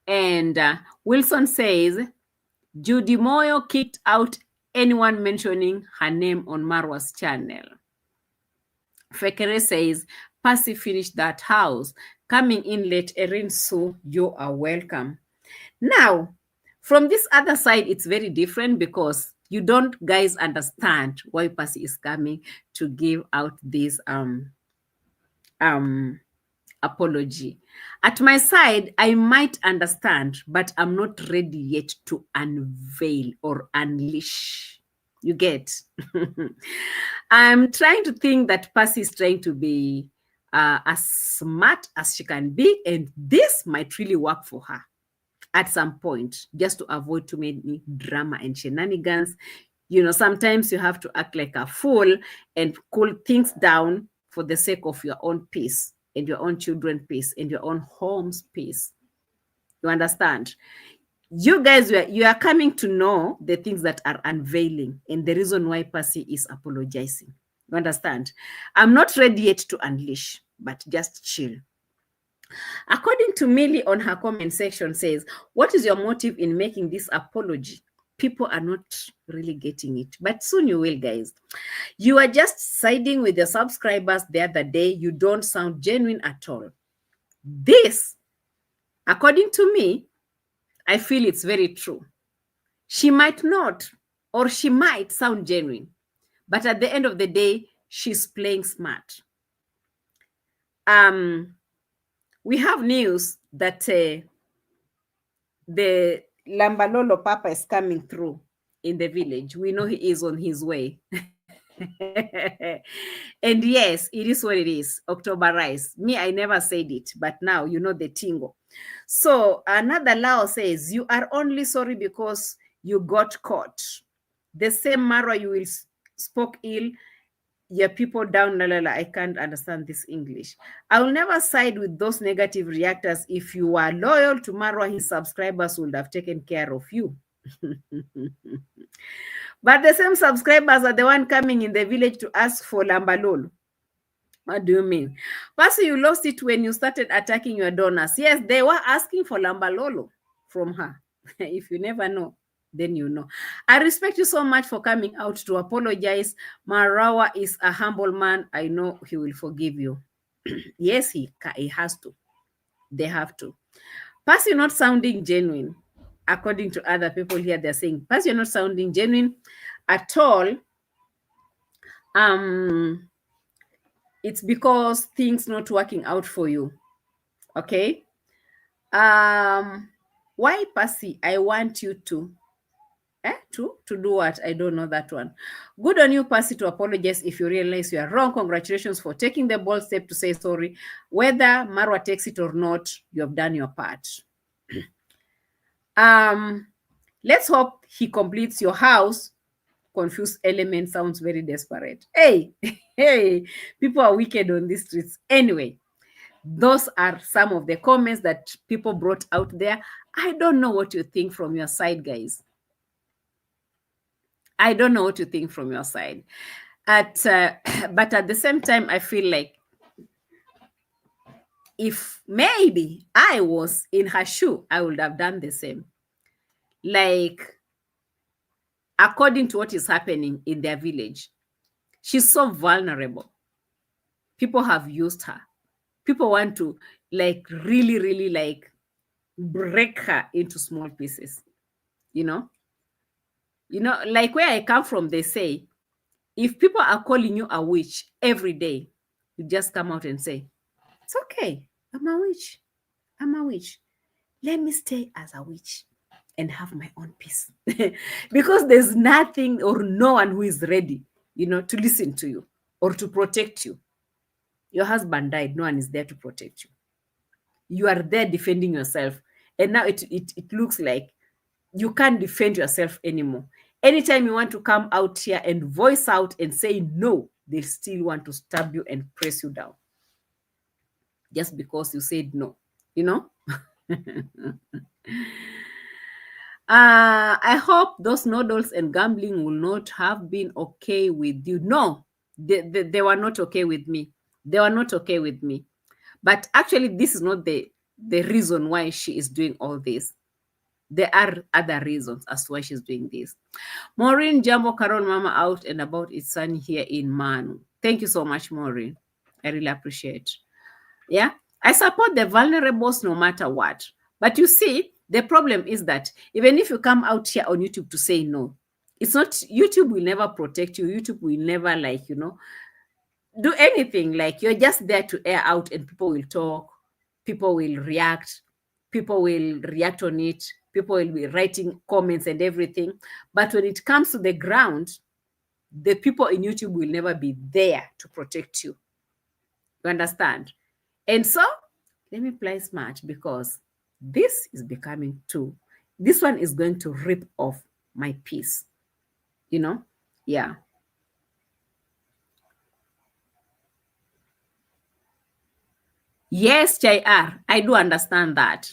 And Wilson says, Judy Moyo kicked out anyone mentioning her name on Marwa's channel. Fekere says, Passy finished that house. Coming in late, Erin Sue, you are welcome. Now, from this other side, it's very different because you don't guys understand why Passy is coming to give out this apology. At my side, I might understand, but I'm not ready yet to unveil or unleash. You get? I'm trying to think that Passy is trying to be as smart as she can be, and this might really work for her at some point, just to avoid too many drama and shenanigans. You know, sometimes you have to act like a fool and cool things down for the sake of your own peace and your own children's peace and your own home's peace. You understand? You guys, you are coming to know the things that are unveiling and the reason why Passy is apologizing. You understand? I'm not ready yet to unleash, but just chill. According to Millie on her comment section says, what is your motive in making this apology? People are not really getting it, but soon you will, guys. You are just siding with your subscribers the other day. You don't sound genuine at all. This, according to me, I feel it's very true. She might not, or she might sound genuine, but at the end of the day, she's playing smart. We have news that the Lambalolo Papa is coming through in the village. We know he is on his way. And yes, it is what it is. Octoberize. Me, I never said it, but now you know the tingo. So another Lao says, you are only sorry because you got caught. The same Marwa you will spoke ill, your people down, la la la. I can't understand this English. I will never side with those negative reactors. If you are loyal to Marwa, his subscribers would have taken care of you. But the same subscribers are the one coming in the village to ask for Lambalolo. What do you mean? Passy, you lost it when you started attacking your donors. Yes, they were asking for Lambalolo from her. If you never know, then you know. I respect you so much for coming out to apologize. Marwa is a humble man. I know he will forgive you. Yes, he has to. They have to. Passy not sounding genuine. According to other people here, they're saying, Passy, you're not sounding genuine at all. It's because things not working out for you. Okay? Why, Passy? I want you to do what? I don't know that one. Good on you, Passy, to apologize if you realize you are wrong. Congratulations for taking the bold step to say sorry. Whether Marwa takes it or not, you have done your part. Let's hope he completes your house. Confused element sounds very desperate. Hey, people are wicked on these streets. Anyway, those are some of the comments that people brought out there. I don't know what you think from your side, guys. I don't know what you think from your side. But at the same time, I feel like if maybe I was in her shoe, I would have done the same. Like, according to what is happening in their village, she's so vulnerable. People have used her. People want to really break her into small pieces. You know, like where I come from, they say, if people are calling you a witch every day, you just come out and say, it's okay. I'm a witch. Let me stay as a witch. and have my own peace. Because there's nothing or no one who is ready, to listen to you or to protect you. Your husband died, no one is there to protect you. You are there defending yourself. And now it looks like you can't defend yourself anymore. Anytime you want to come out here and voice out and say no, they still want to stab you and press you down. Just because you said no, I hope those noodles and gambling will not have been okay with you. No, they were not okay with me. They were not okay with me. But actually, this is not the reason why she is doing all this. There are other reasons as to why she's doing this. Maureen, Jambo, Qarol, Mama out and about its son here in Manu. Thank you so much, Maureen. I really appreciate. Yeah, I support the vulnerables no matter what. But you see, the problem is that even if you come out here on YouTube to say no, it's not, YouTube will never protect you. YouTube will never do anything. Like, you're just there to air out and people will talk, people will react on it, people will be writing comments and everything. But when it comes to the ground, the people in YouTube will never be there to protect you. You understand? And so, let me play smart, because this is becoming too. This one is going to rip off my peace. Yeah. Yes, JR, I do understand that.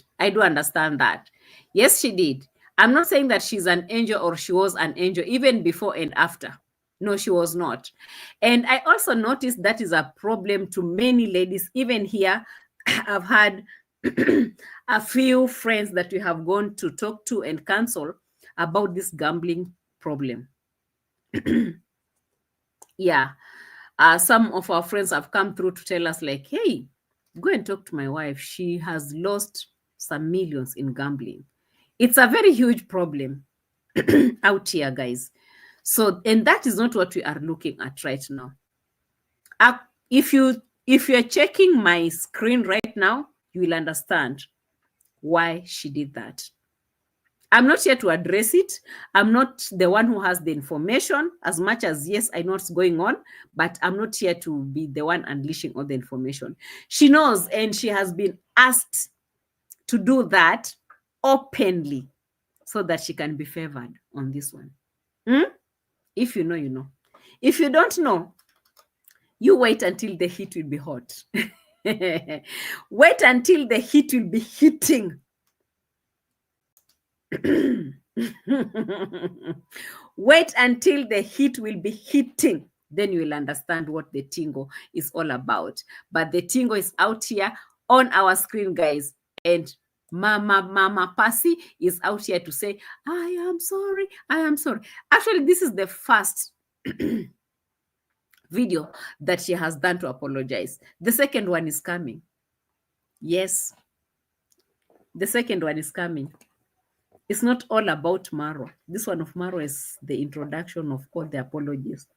Yes, she did. I'm not saying that she's an angel or she was an angel even before and after. No, she was not. And I also noticed that is a problem to many ladies. Even here, I've had a few friends that we have gone to talk to and counsel about this gambling problem. Yeah. Some of our friends have come through to tell us, like, hey, go and talk to my wife. She has lost some millions in gambling. It's a very huge problem out here, guys. So, and that is not what we are looking at right now. If you're checking my screen right now, you will understand why she did that. I'm not here to address it. I'm not the one who has the information, as much as, yes, I know what's going on, but I'm not here to be the one unleashing all the information. She knows, and she has been asked to do that openly so that she can be favored on this one. If you know, you know. If you don't know, you wait until the heat will be hot. Wait until the heat will be hitting. Wait until the heat will be hitting. Then you will understand what the tingo is all about. But the tingo is out here on our screen, guys. And Mama Passy is out here to say, I am sorry. Actually, this is the first video that she has done to apologize. The second one is coming. Yes. The second one is coming. It's not all about Marwa. This one of Marwa is the introduction of all the apologies.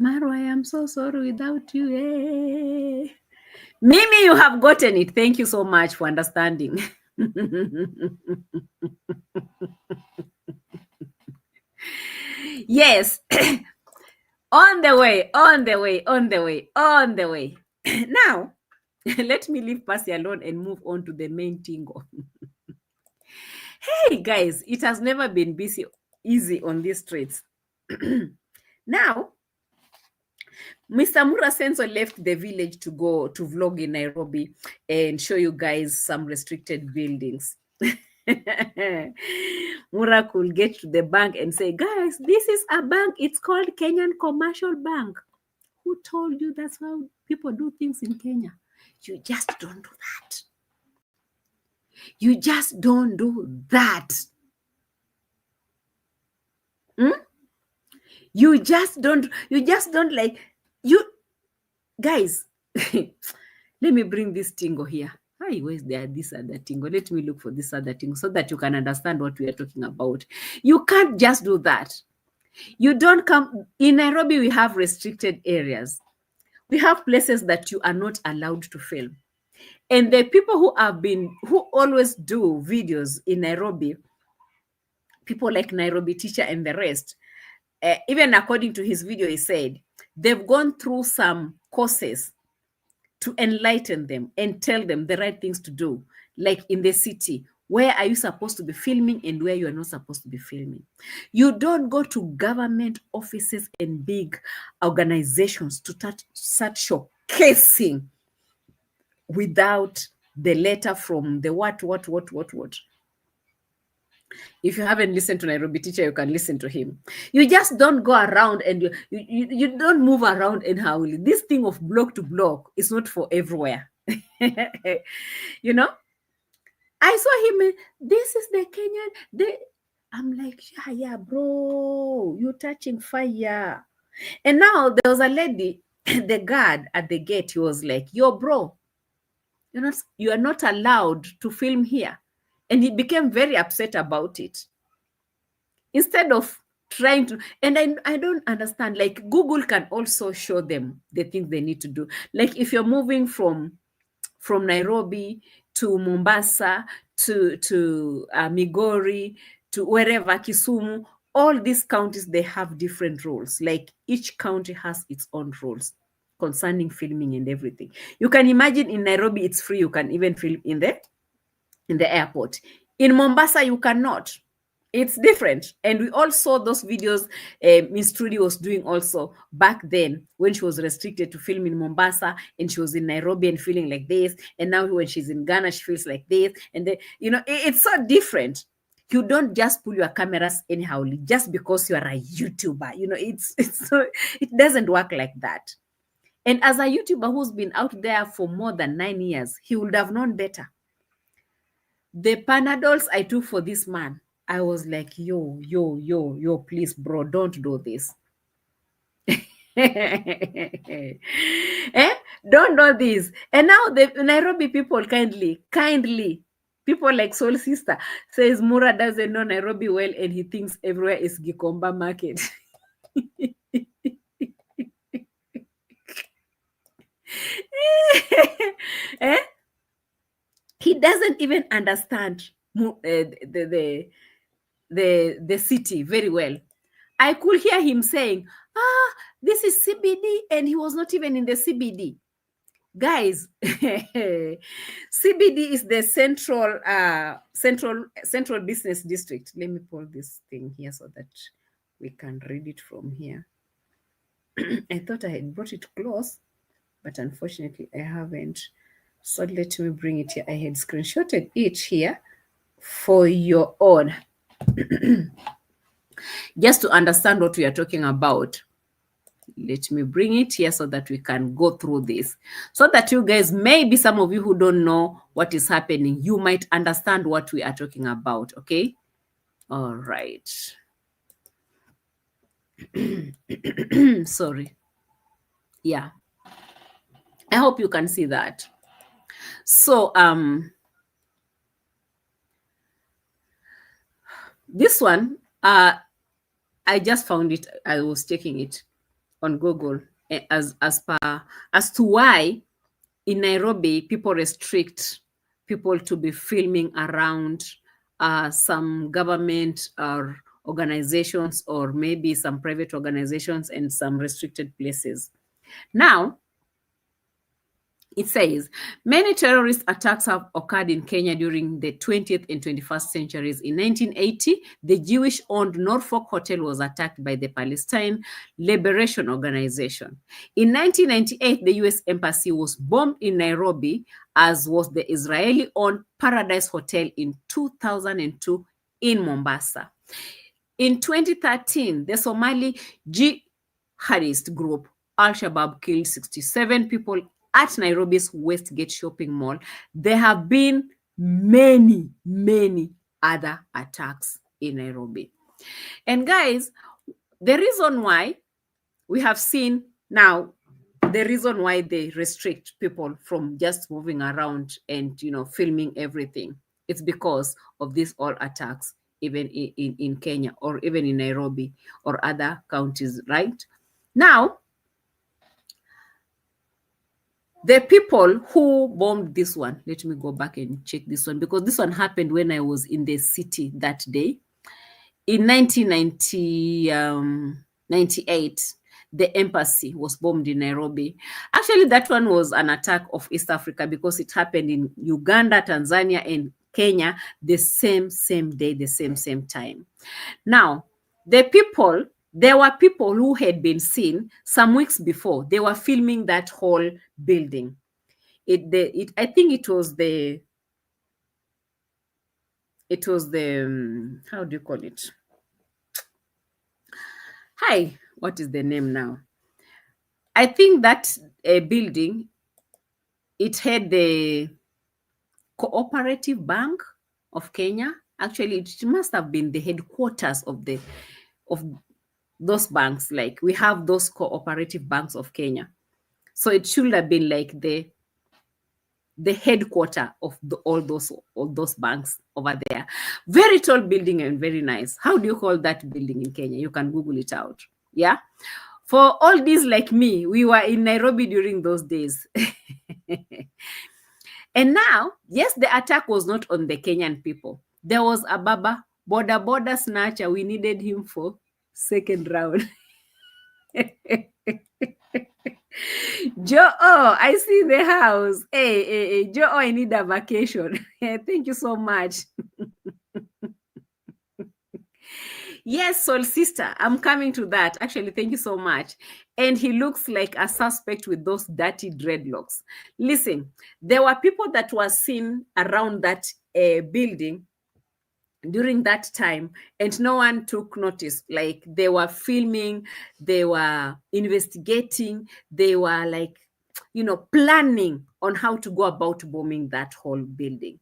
Marwa, I am so sorry without you. Hey. Mimi, you have gotten it. Thank you so much for understanding. Yes. On the way. Now, let me leave Passy alone and move on to the main tingo. Hey, guys, it has never been easy on these streets. Now, Mr. Mura Senso left the village to go to vlog in Nairobi and show you guys some restricted buildings. Mura could get to the bank and say, guys, this is a bank. It's called Kenyan Commercial Bank. Who told you that's how people do things in Kenya? You just don't do that. You just don't do that. You just don't like, you guys. Let me bring this tingo here. Hi, where's there this other tingo? Let me look for this other tingo so that you can understand what we are talking about. You can't just do that. You don't come in Nairobi. We have restricted areas. We have places that you are not allowed to film. And the people who always do videos in Nairobi, people like Nairobi Teacher and the rest, even according to his video, he said they've gone through some courses to enlighten them and tell them the right things to do, like in the city. Where are you supposed to be filming and where you are not supposed to be filming? You don't go to government offices and big organizations to start showcasing without the letter from the what. If you haven't listened to Nairobi Teacher, you can listen to him. You just don't go around and you don't move around and howly. This thing of block to block is not for everywhere. You know? I saw him, this is the Kenyan. I'm like, yeah, bro, you're touching fire. And now there was a lady, the guard at the gate, he was like, yo, bro, you are not allowed to film here. And he became very upset about it. Instead of trying to, and I don't understand, like Google can also show them the things they need to do. Like if you're moving from Nairobi to Mombasa to Migori to wherever, Kisumu, all these counties, they have different rules. Like each county has its own rules concerning filming and everything. You can imagine in Nairobi, it's free. You can even film in the airport. In Mombasa, you cannot. It's different. And we all saw those videos Miss Trudy was doing also back then when she was restricted to film in Mombasa and she was in Nairobi and feeling like this. And now when she's in Ghana, she feels like this. And then, it's so different. You don't just pull your cameras anyhow just because you are a YouTuber. It doesn't work like that. And as a YouTuber who's been out there for more than 9 years, he would have known better. The Panadols I took for this man, I was like, yo, please, bro, don't do this. Don't do this. And now the Nairobi people kindly, people like Soul Sister says Mura doesn't know Nairobi well and he thinks everywhere is Gikomba Market. He doesn't even understand the city very well. I could hear him saying, this is CBD, and he was not even in the CBD. Guys, CBD is the central business district. Let me pull this thing here so that we can read it from here. I thought I had brought it close, but unfortunately I haven't. So let me bring it here. I had screenshotted it here for your own. Just to understand what we are talking about. Let me bring it here so that we can go through this. So that you guys, maybe some of you who don't know what is happening, you might understand what we are talking about, okay? All right. Sorry. Yeah. I hope you can see that. So, this one, I just found it. I was checking it on Google as to why in Nairobi people restrict people to be filming around some government or organizations or maybe some private organizations and some restricted places. Now, it says, many terrorist attacks have occurred in Kenya during the 20th and 21st centuries. In 1980, the Jewish-owned Norfolk Hotel was attacked by the Palestine Liberation Organization. In 1998, the U.S. Embassy was bombed in Nairobi, as was the Israeli-owned Paradise Hotel in 2002 in Mombasa. In 2013, the Somali jihadist group Al-Shabaab killed 67 people at Nairobi's Westgate shopping mall. There have been many other attacks in Nairobi. And guys, the reason why we have seen now, the reason why they restrict people from just moving around and, filming everything, it's because of these all attacks, even in Kenya or even in Nairobi or other counties, right? Now, The people who bombed this one, let me go back and check this one, because this one happened when I was in the city that day. In 1998, the embassy was bombed in Nairobi. Actually, that one was an attack of East Africa because it happened in Uganda, Tanzania, and Kenya the same day, the same time. Now, there were people who had been seen some weeks before. They were filming that whole building. I think it was the how do you call it? Hi, what is the name now? I think that building, it had the Cooperative Bank of Kenya. Actually, it must have been the headquarters of those banks. Like, we have those cooperative banks of Kenya. So it should have been like the headquarter of all those banks over there. Very tall building and very nice. How do you call that building in Kenya? You can Google it out. Yeah. For all these like me, we were in Nairobi during those days. And now, yes, the attack was not on the Kenyan people. There was a Baba, border snatcher. We needed him for second round. Joe, I see the house. Hey, Joe, I need a vacation. Thank you so much. Yes, soul sister, I'm coming to that. Actually, thank you so much. And he looks like a suspect with those dirty dreadlocks. Listen, there were people that were seen around that building during that time, and no one took notice. Like, they were filming, they were investigating, they were like, planning on how to go about bombing that whole building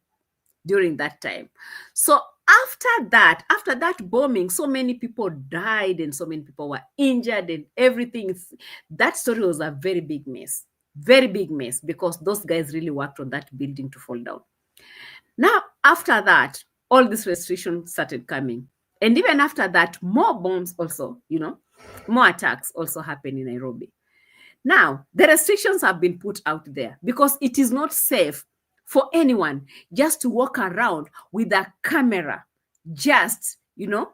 during that time. So after that bombing, so many people died and so many people were injured and everything. That story was a very big mess, because those guys really worked on that building to fall down. Now, after that, all these restrictions started coming. And even after that, more bombs also, more attacks also happened in Nairobi. Now, the restrictions have been put out there because it is not safe for anyone just to walk around with a camera, just, to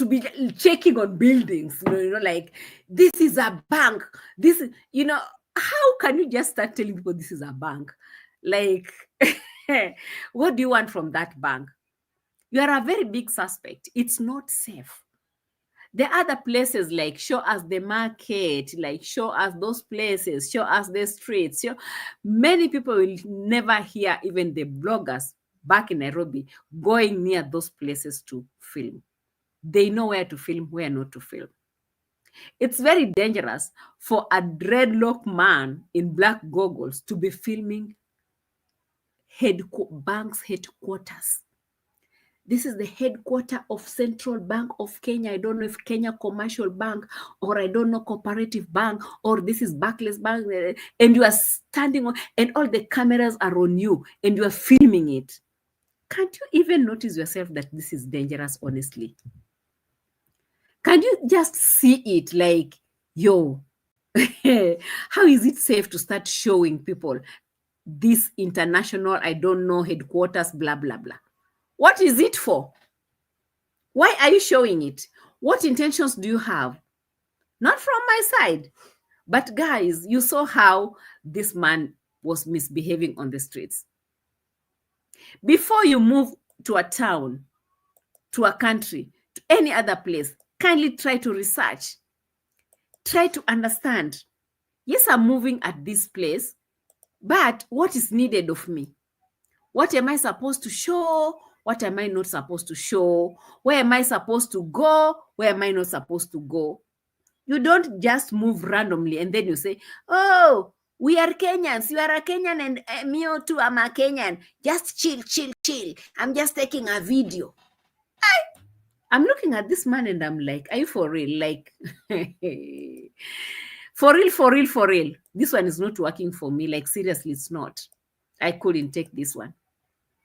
be checking on buildings, like, this is a bank. This is, how can you just start telling people this is a bank? Like, what do you want from that bank? You are a very big suspect. It's not safe. The other places, like, show us the market, like, show us those places, show us the streets. Many people will never hear even the bloggers back in Nairobi going near those places to film. They know where to film, where not to film. It's very dangerous for a dreadlock man in black goggles to be filming bank's headquarters. This is the headquarter of Central Bank of Kenya. I don't know if Kenya Commercial Bank, or I don't know Cooperative Bank, or this is Barclays Bank. And you are standing on, and all the cameras are on you, and you are filming it. Can't you even notice yourself that this is dangerous, honestly? Can you just see it like, yo, how is it safe to start showing people this international, I don't know, headquarters, blah, blah, blah? What is it for? Why are you showing it? What intentions do you have? Not from my side. But guys, you saw how this man was misbehaving on the streets. Before you move to a town, to a country, to any other place, kindly try to research. Try to understand. Yes, I'm moving at this place, but what is needed of me? What am I supposed to show? What am I not supposed to show? Where am I supposed to go? Where am I not supposed to go? You don't just move randomly and then you say, oh, we are Kenyans. You are a Kenyan and me too, I'm a Kenyan. Just chill. I'm just taking a video. I'm looking at this man and I'm like, are you for real? Like, for real. This one is not working for me. Like, seriously, it's not. I couldn't take this one.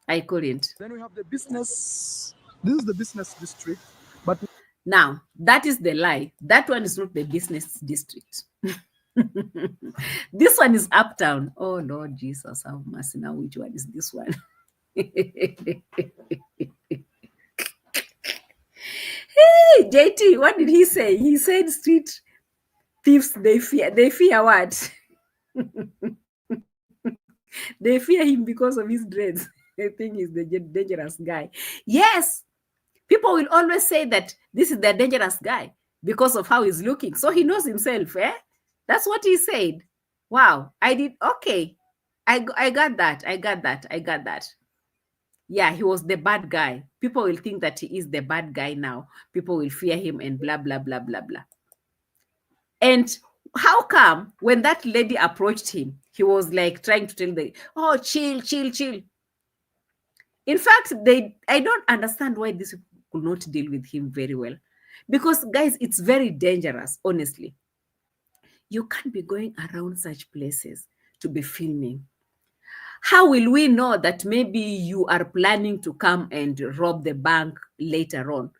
I couldn't. Then we have the business. This is the business district. But now, that is the lie. That one is not the business district. This one is Uptown. Oh, Lord Jesus, have mercy. Now, which one is this one? Hey, JT, what did he say? He said street thieves, they fear what? They fear him because of his dreads. They think he's the dangerous guy. Yes, people will always say that this is the dangerous guy because of how he's looking. So he knows himself, eh? That's what he said. Wow, I did. Okay, I got that. I got that. Yeah, he was the bad guy. People will think that he is the bad guy now. People will fear him and blah, blah, blah, blah, blah. And how come when that lady approached him, he was like trying to tell the, oh, chill. In fact, I don't understand why these people could not deal with him very well. Because, guys, it's very dangerous, honestly. You can't be going around such places to be filming. How will we know that maybe you are planning to come and rob the bank later on?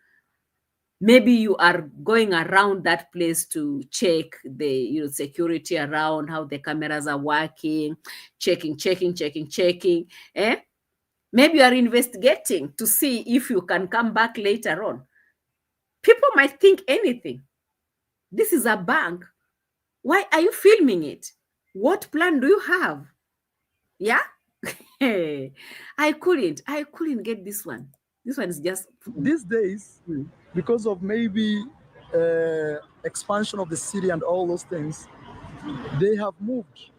Maybe you are going around that place to check the security around, how the cameras are working, checking. Eh? Maybe you are investigating to see if you can come back later on. People might think anything. This is a bank. Why are you filming it? What plan do you have? Yeah? I couldn't get this one. This one is just... These days, because of maybe expansion of the city and all those things, they have moved.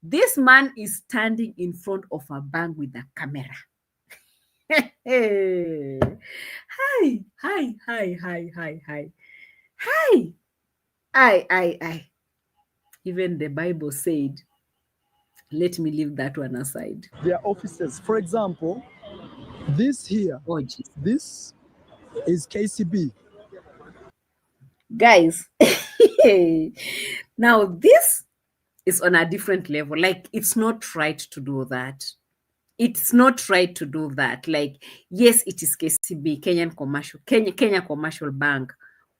This man is standing in front of a bank with a camera. Hi. Even the Bible said, let me leave that one aside. Their offices. For example, this here, this is KCB. Guys, now this is on a different level. Like, it's not right to do that. It's not right to do that. Like, yes, it is KCB, Kenya Commercial Bank.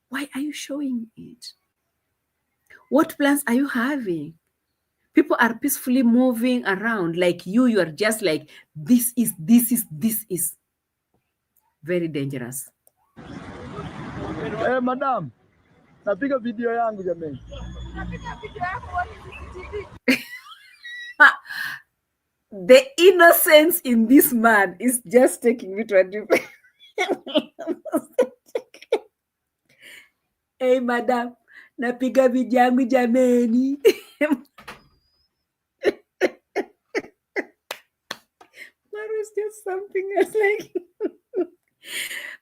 Why are you showing it? What plans are you having? People are peacefully moving around. Like you are just like, this is very dangerous. Hey, madam, napiga video yangu jamani. The innocence in this man is just taking me to a different... Hey, madam, napiga video yangu jamani. Marwa is just something else. Like,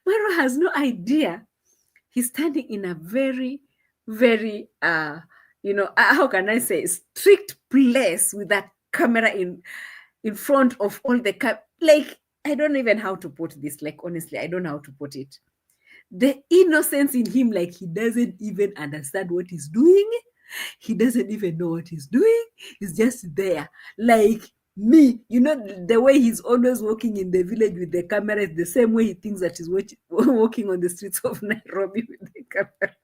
Marwa has no idea. He's standing in a very, very, how can I say, strict place with that camera in front of all the like, I don't even know how to put this. Like, honestly, I don't know how to put it. The innocence in him, like, he doesn't even understand what he's doing. He doesn't even know what he's doing. He's just there. Like me, the way he's always walking in the village with the camera is the same way he thinks that he's walking on the streets of Nairobi with the camera.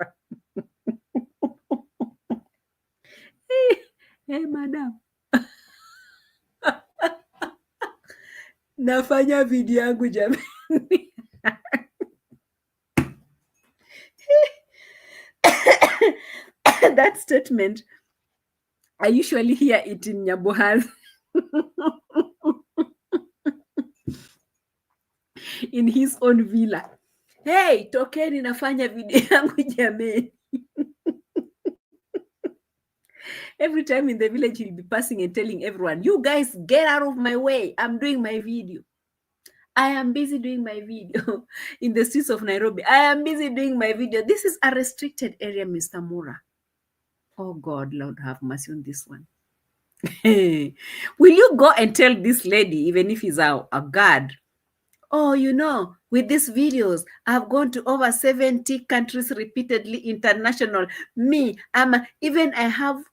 Hey, madam. Nafanya video yangu jamani. That statement, I usually hear it in Nyabohaz. In his own villa. Hey, tokeni nafanya video yangu jamani. Every time in the village, he'll be passing and telling everyone, you guys get out of my way. I'm doing my video. I am busy doing my video in the streets of Nairobi. I am busy doing my video. This is a restricted area, Mr. Mura. Oh God, Lord have mercy on this one. Will you go and tell this lady, even if he's a guard, oh, with these videos, I've gone to over 70 countries repeatedly, international. Me, even I have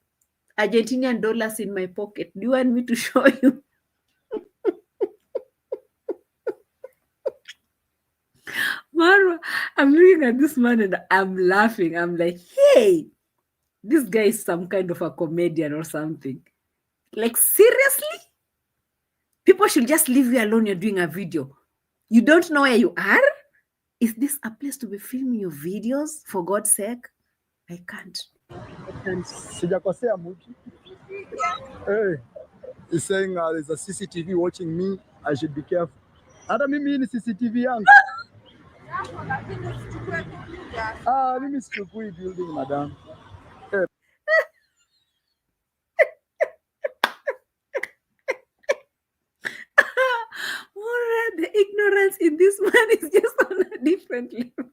Argentinian dollars in my pocket. Do you want me to show you? Marwa, I'm looking at this man and I'm laughing. I'm like, hey, This guy is some kind of a comedian or something. Like, seriously? People should just leave you alone. You're doing a video. You don't know where you are? Is this a place to be filming your videos? For God's sake? I can't. Sijakosea mtu. Hey, he's saying there's a CCTV watching me. I should be careful. Hata mimi ni CCTV yangu. Mimi sichukui building, madam. The ignorance in this man is just on a different level.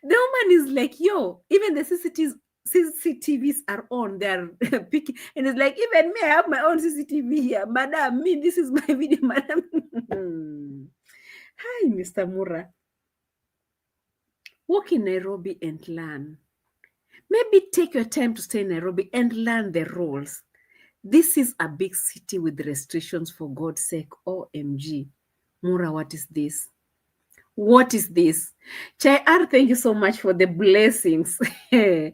The woman is like, yo, even the CCTVs are on. They're picking. And it's like, even me, I have my own CCTV here. Madam, me, this is my video, madam. Hi, Mr. Mura. Walk in Nairobi and learn. Maybe take your time to stay in Nairobi and learn the rules. This is a big city with restrictions, for God's sake. OMG. Mura, what is this? What is this? Chai R, thank you so much for the blessings. Chai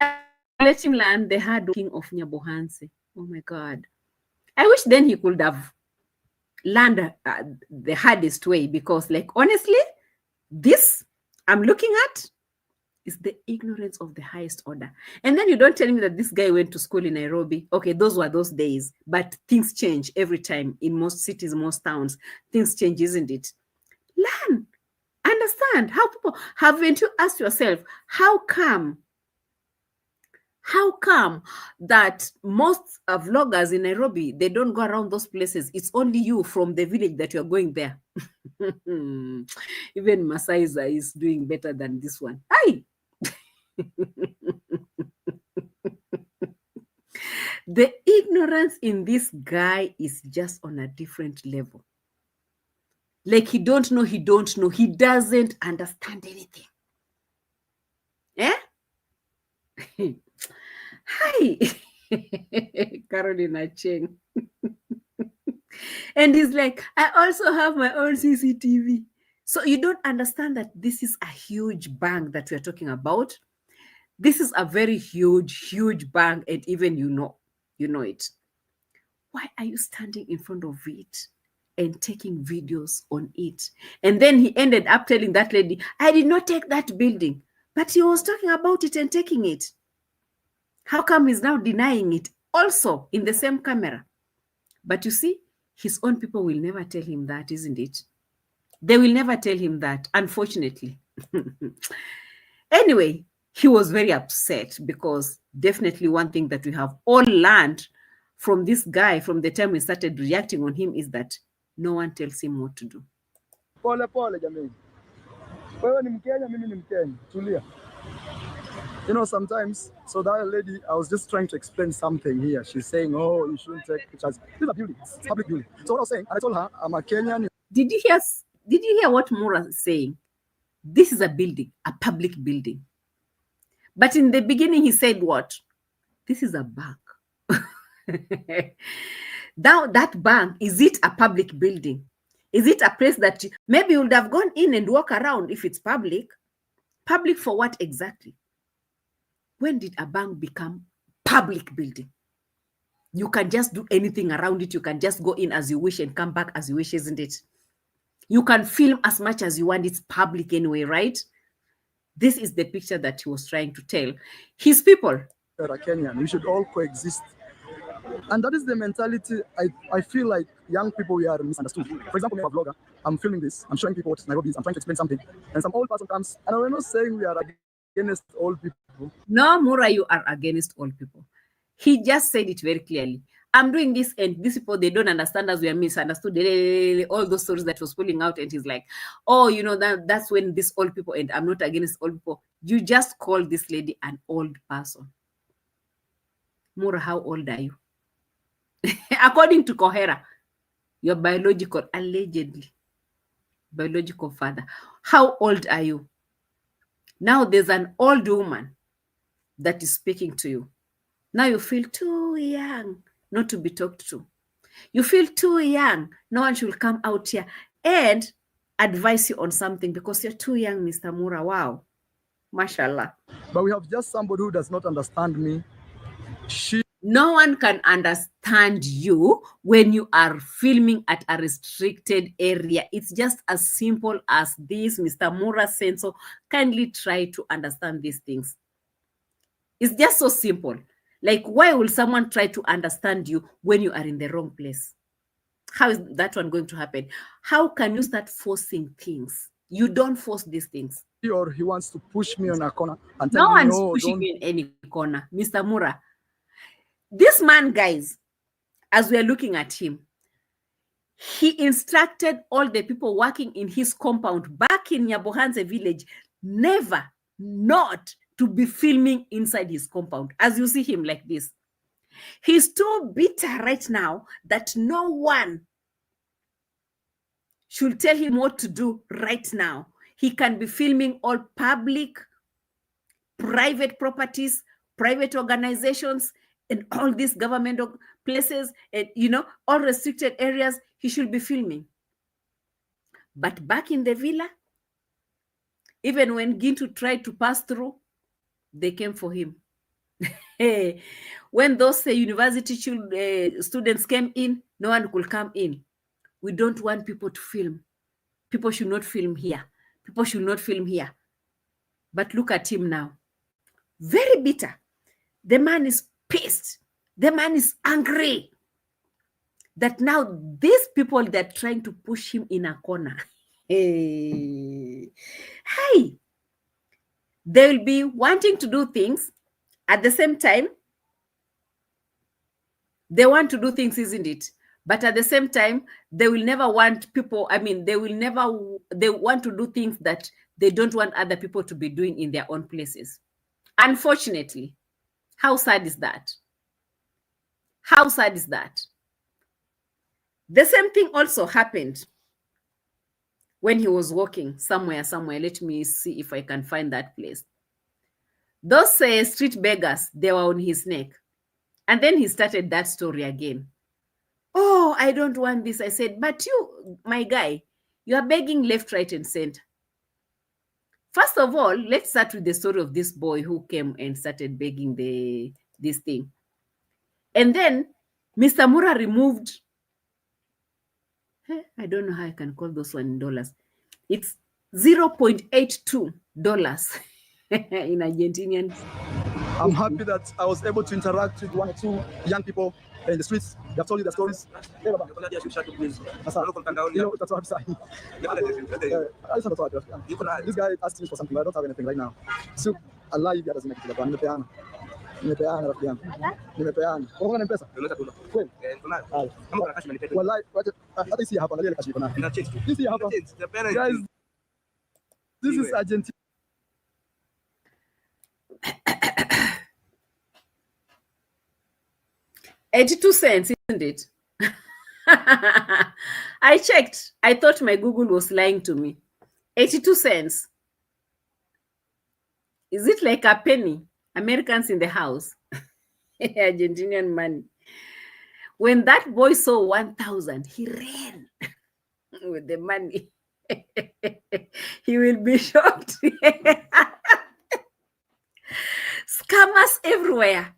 R, let him learn the hard working of Nyabohanse. Oh my God. I wish then he could have learned the hardest way, because, like, honestly, this I'm looking at is the ignorance of the highest order. And then you don't tell me that this guy went to school in Nairobi. Okay, those were those days, but things change every time in most cities, most towns. Things change, isn't it? Learn, understand how people. Haven't you asked yourself, how come that most vloggers in Nairobi, they don't go around those places? It's only you from the village that you're going there. Even Masaiza is doing better than this one. Aye. The ignorance in this guy is just on a different level. Like, he don't know. He doesn't understand anything. Eh? Hi. Carolina Cheng. And he's like, I also have my own CCTV. So you don't understand that this is a huge bank that we're talking about. This is a very huge bank, and even you know it. Why are you standing in front of it and taking videos on it? And then he ended up telling that lady, I did not take that building, but he was talking about it and taking it. How come he's now denying it also in the same camera? But you see, his own people will never tell him that, isn't it? They will never tell him that, unfortunately. Anyway, he was very upset, because definitely one thing that we have all learned from this guy from the time we started reacting on him is that no one tells him what to do. Pole jamani. Wewe ni Mkenya, mimi ni Mkenya. Tulia. You know, sometimes, so that lady, I was just trying to explain something here. She's saying, oh, you shouldn't take pictures. This is a building, it's a public building. So what I was saying, and I told her, I'm a Kenyan. Did you hear what Mura is saying? This is a building, a public building. But in the beginning, he said what? This is a bank. Now, that bank, is it a public building? Is it a place that maybe you would have gone in and walk around if it's public? Public for what exactly? When did a bank become public building? You can just do anything around it. You can just go in as you wish and come back as you wish, isn't it? You can film as much as you want. It's public anyway, right? This is the picture that he was trying to tell his people. You're a Kenyan. We should all coexist. And that is the mentality. I feel like young people, we are misunderstood. For example, I'm a vlogger. I'm filming this. I'm showing people what Nairobi is. I'm trying to explain something. And some old person comes, and we're not saying we are against old people. No, Mura, you are against all people. He just said it very clearly. I'm doing this, and these people, they don't understand us. We are misunderstood. All those stories that was pulling out, and he's like, oh, you know, that's when these old people, and I'm not against old people. You just call this lady an old person. Mura, how old are you? According to Kohera, your allegedly biological father. How old are you? Now there's an old woman that is speaking to you. Now you feel too young not to be talked to. You feel too young. No one should come out here. And advise you on something because you're too young, Mr. Mura. Wow. Mashallah. But we have just somebody who does not understand me. No one can understand you when you are filming at a restricted area. It's just as simple as this, Mr. Mura Senso. Kindly try to understand these things. It's just so simple. Like, why will someone try to understand you when you are in the wrong place? How is that one going to happen? How can you start forcing things? You don't force these things. Or he wants to push me on a corner and No tell me, one's no, pushing don't. you in any corner, Mr. Mura. This man, guys, as we are looking at him, he instructed all the people working in his compound back in Nyabohanze village never not to be filming inside his compound. As you see him like this, he's too bitter right now that no one should tell him what to do right now. He can be filming all public, private properties, private organizations, and all these government places, and all restricted areas. He should be filming. But back in the villa, even when Gintu tried to pass through, they came for him. When those university students came in, no one could come in. We don't want people to film. People should not film here. People should not film here. But look at him now. Very bitter. The man is pissed. The man is angry that now these people, they're trying to push him in a corner. Hey, they will be wanting to do things at the same time. They want to do things, isn't it? But at the same time, they will never want people. They want to do things that they don't want other people to be doing in their own places. Unfortunately, how sad is that? How sad is that? The same thing also happened when he was walking somewhere. Let me see if I can find that place. Those street beggars, they were on his neck. And then he started that story again. Oh, I don't want this. I said, but you, my guy, you are begging left, right, and center. First of all, let's start with the story of this boy who came and started begging this thing. And then Mr. Mura removed, I don't know how I can call those one in dollars. It's $0.82 in Argentinian. I'm happy that I was able to interact with one or two young people in the streets. They have told you their stories. This guy asked me for something, but I don't have anything right now. So, Allah, you guys make it. Nimepeana rafiki yangu. Nimepeana. Unaona ni pesa? Kweli? Wallahi, hata hisi hapa angalia ile kashi iko nayo. Hisi hapa. Guys, this is Argentina. $0.82, isn't it? I checked. I thought my Google was lying to me. 82 cents. Is it like a penny? Americans in the house. Argentinian money. When that boy saw 1,000, he ran with the money. He will be shocked. Scammers everywhere.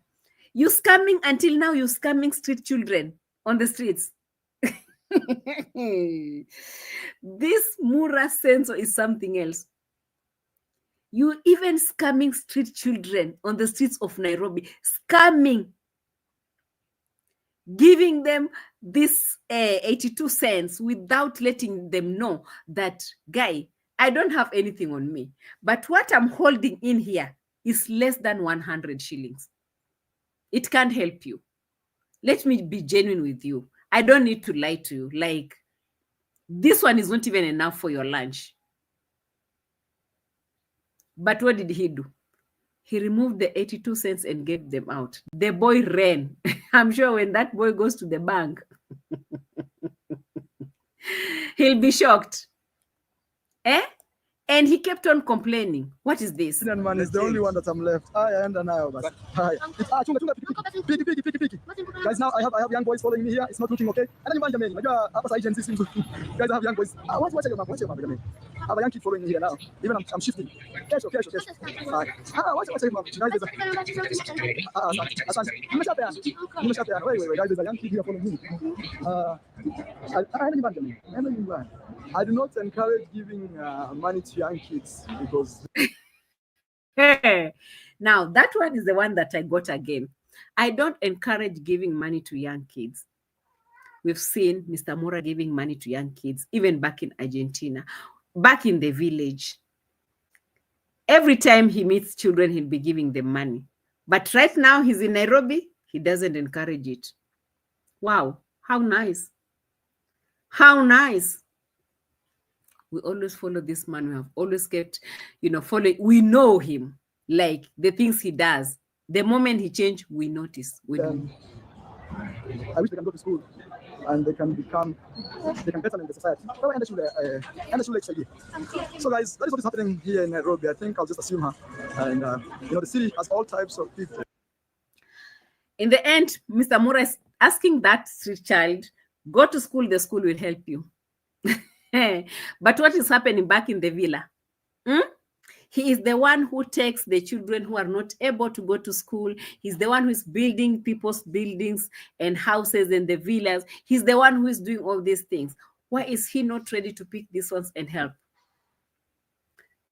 You scamming until now, you scamming street children on the streets. This Mura Senso is something else. You even scamming street children on the streets of Nairobi. Scamming. Giving them this 82 cents without letting them know that, guy, I don't have anything on me. But what I'm holding in here is less than 100 shillings. It can't help you. Let me be genuine with you. I don't need to lie to you. Like, this one is not even enough for your lunch. But what did he do? He removed the 82 cents and gave them out. The boy ran. I'm sure when that boy goes to the bank, he'll be shocked. And he kept on complaining. What is this? Indian man is the only one that I'm left. I and now, but piki. Guys, now I have young boys following me here. It's not looking okay. And then you guys, I have young boys. What's your map? I have a young kid following me here now. Even I'm shifting. Cash. What's your map? Guys, wait, guys, there's a young kid here following me. I do not encourage giving money to young kids because. Now, that one is the one that I got again. I don't encourage giving money to young kids. We've seen Mr. Mura giving money to young kids, even back in Argentina, back in the village. Every time he meets children, he'll be giving them money. But right now, he's in Nairobi. He doesn't encourage it. Wow, how nice. How nice. We always follow this man. We have always kept, following. We know him, like the things he does. The moment he changes, we notice. I wish they can go to school and they can better in the society. So guys, that is what is happening here in Nairobi. I think I'll just assume her. And the city has all types of people. In the end, Mr. Mura is asking that street child, go to school, the school will help you. But what is happening back in the villa? He is the one who takes the children who are not able to go to school. He's the one who is building people's buildings and houses in the villas. He's the one who is doing all these things. Why is he not ready to pick these ones and help?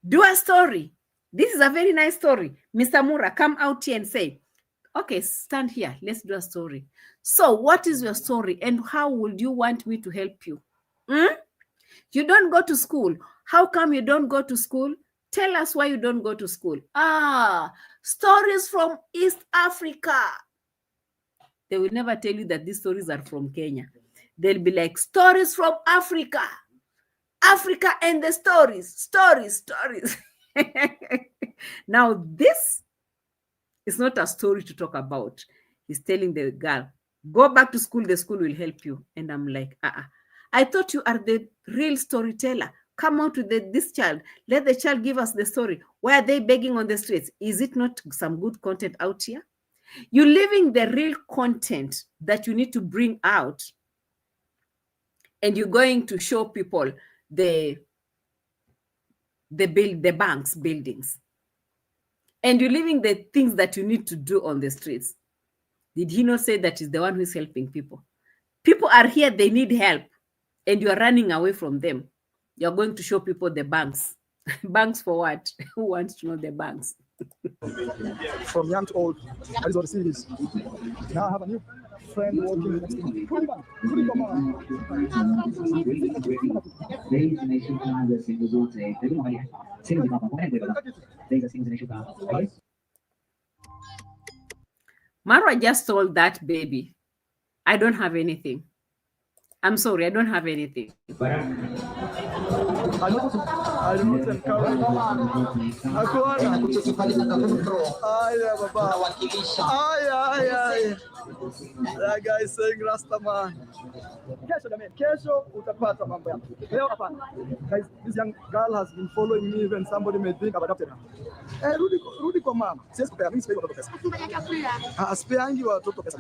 Do a story. This is a very nice story. Mr. Mura, come out here and say, okay, stand here. Let's do a story. So what is your story and how would you want me to help you? You don't go to school. How come you don't go to school? Tell us why you don't go to school. Stories from East Africa. They will never tell you that these stories are from Kenya. They'll be like, stories from Africa. Africa and the stories. Now, this is not a story to talk about. He's telling the girl, go back to school, the school will help you. And I'm like, I thought you are the real storyteller. Come out with this child. Let the child give us the story. Why are they begging on the streets? Is it not some good content out here? You're leaving the real content that you need to bring out. And you're going to show people the banks, buildings. And you're leaving the things that you need to do on the streets. Did he not say that he's the one who's helping people? People are here, they need help. And you are running away from them. You're going to show people the banks. Banks for what? Who wants to know the banks? From young to old, I just want to see this. Now I have a new friend working next to me. Marwa just told that baby, I don't have anything. I'm sorry, I don't have anything. I don't encourage. That guy is saying Rasta man. Kesho utapata mambo yako. Leo hapana. Guys, this young girl has been following me even somebody may think I've adopted her. Rudi kwa mama. Siwezi kupea mimi sipewi watoto pesa. Sipeangi watoto pesa.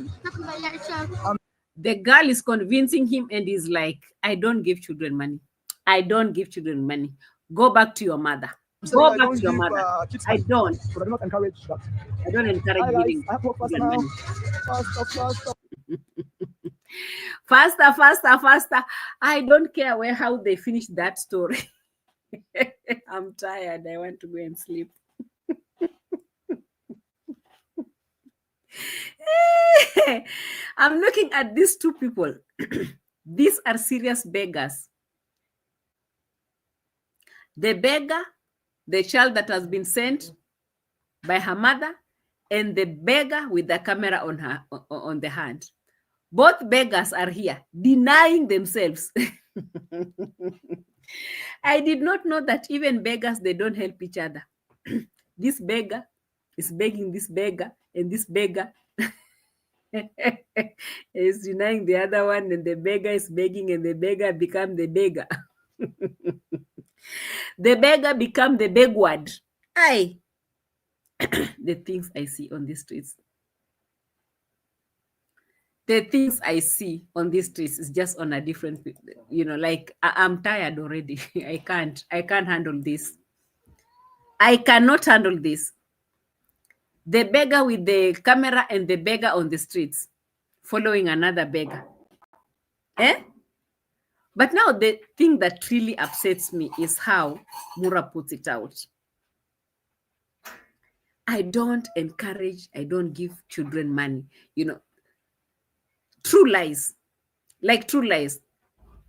The girl is convincing him and he's like, I don't give children money. I don't give children money. Go back to your mother. Go back to your mother. I don't. But I do not encourage that. I don't encourage giving children money. Faster. I don't care how they finish that story. I'm tired. I want to go and sleep. I'm looking at these two people. These are serious beggars. The beggar, the child that has been sent by her mother, and the beggar with the camera on the hand. Both beggars are here denying themselves. I did not know that even beggars, they don't help each other. This beggar is begging this beggar, and this beggar is denying the other one, and the beggar is begging, and the beggar become the beggar. The beggar become the beg word. Aye. The things I see on these streets. The things I see on these streets is just on a different, like I'm tired already. I can't handle this. I cannot handle this. The beggar with the camera and the beggar on the streets following another beggar. But now the thing that really upsets me is how Mura puts it out. I don't encourage, I don't give children money. True lies. Like true lies.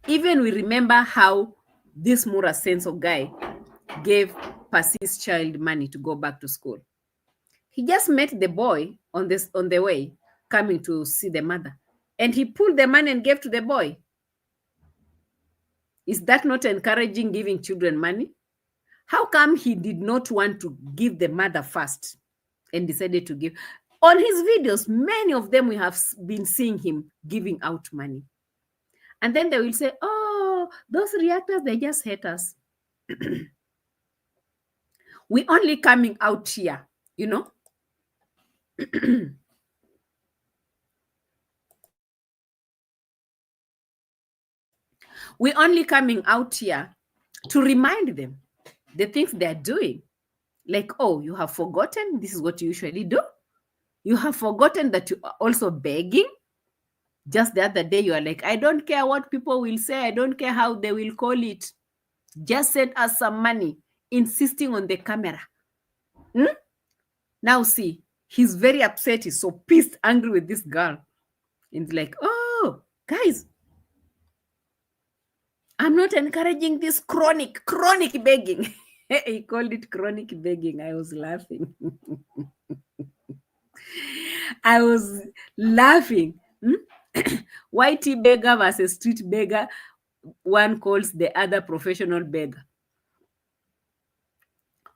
Even we remember how this Mura sense of guy gave Passy's child money to go back to school. He just met the boy on the way coming to see the mother, and he pulled the money and gave to the boy. Is that not encouraging giving children money? How come he did not want to give the mother first and decided to give? On his videos, many of them we have been seeing him giving out money. And then they will say, oh, those reactors, they just hate us. We only coming out here, We're only coming out here to remind them the things they're doing. Like, oh, you have forgotten this is what you usually do. You have forgotten that you are also begging. Just the other day, you are like, I don't care what people will say. I don't care how they will call it. Just send us some money, insisting on the camera. Now see, he's very upset. He's so pissed, angry with this girl. And like, oh, guys, I'm not encouraging this chronic begging. He called it chronic begging. I was laughing. I was laughing. Whitey beggar versus street beggar. One calls the other professional beggar.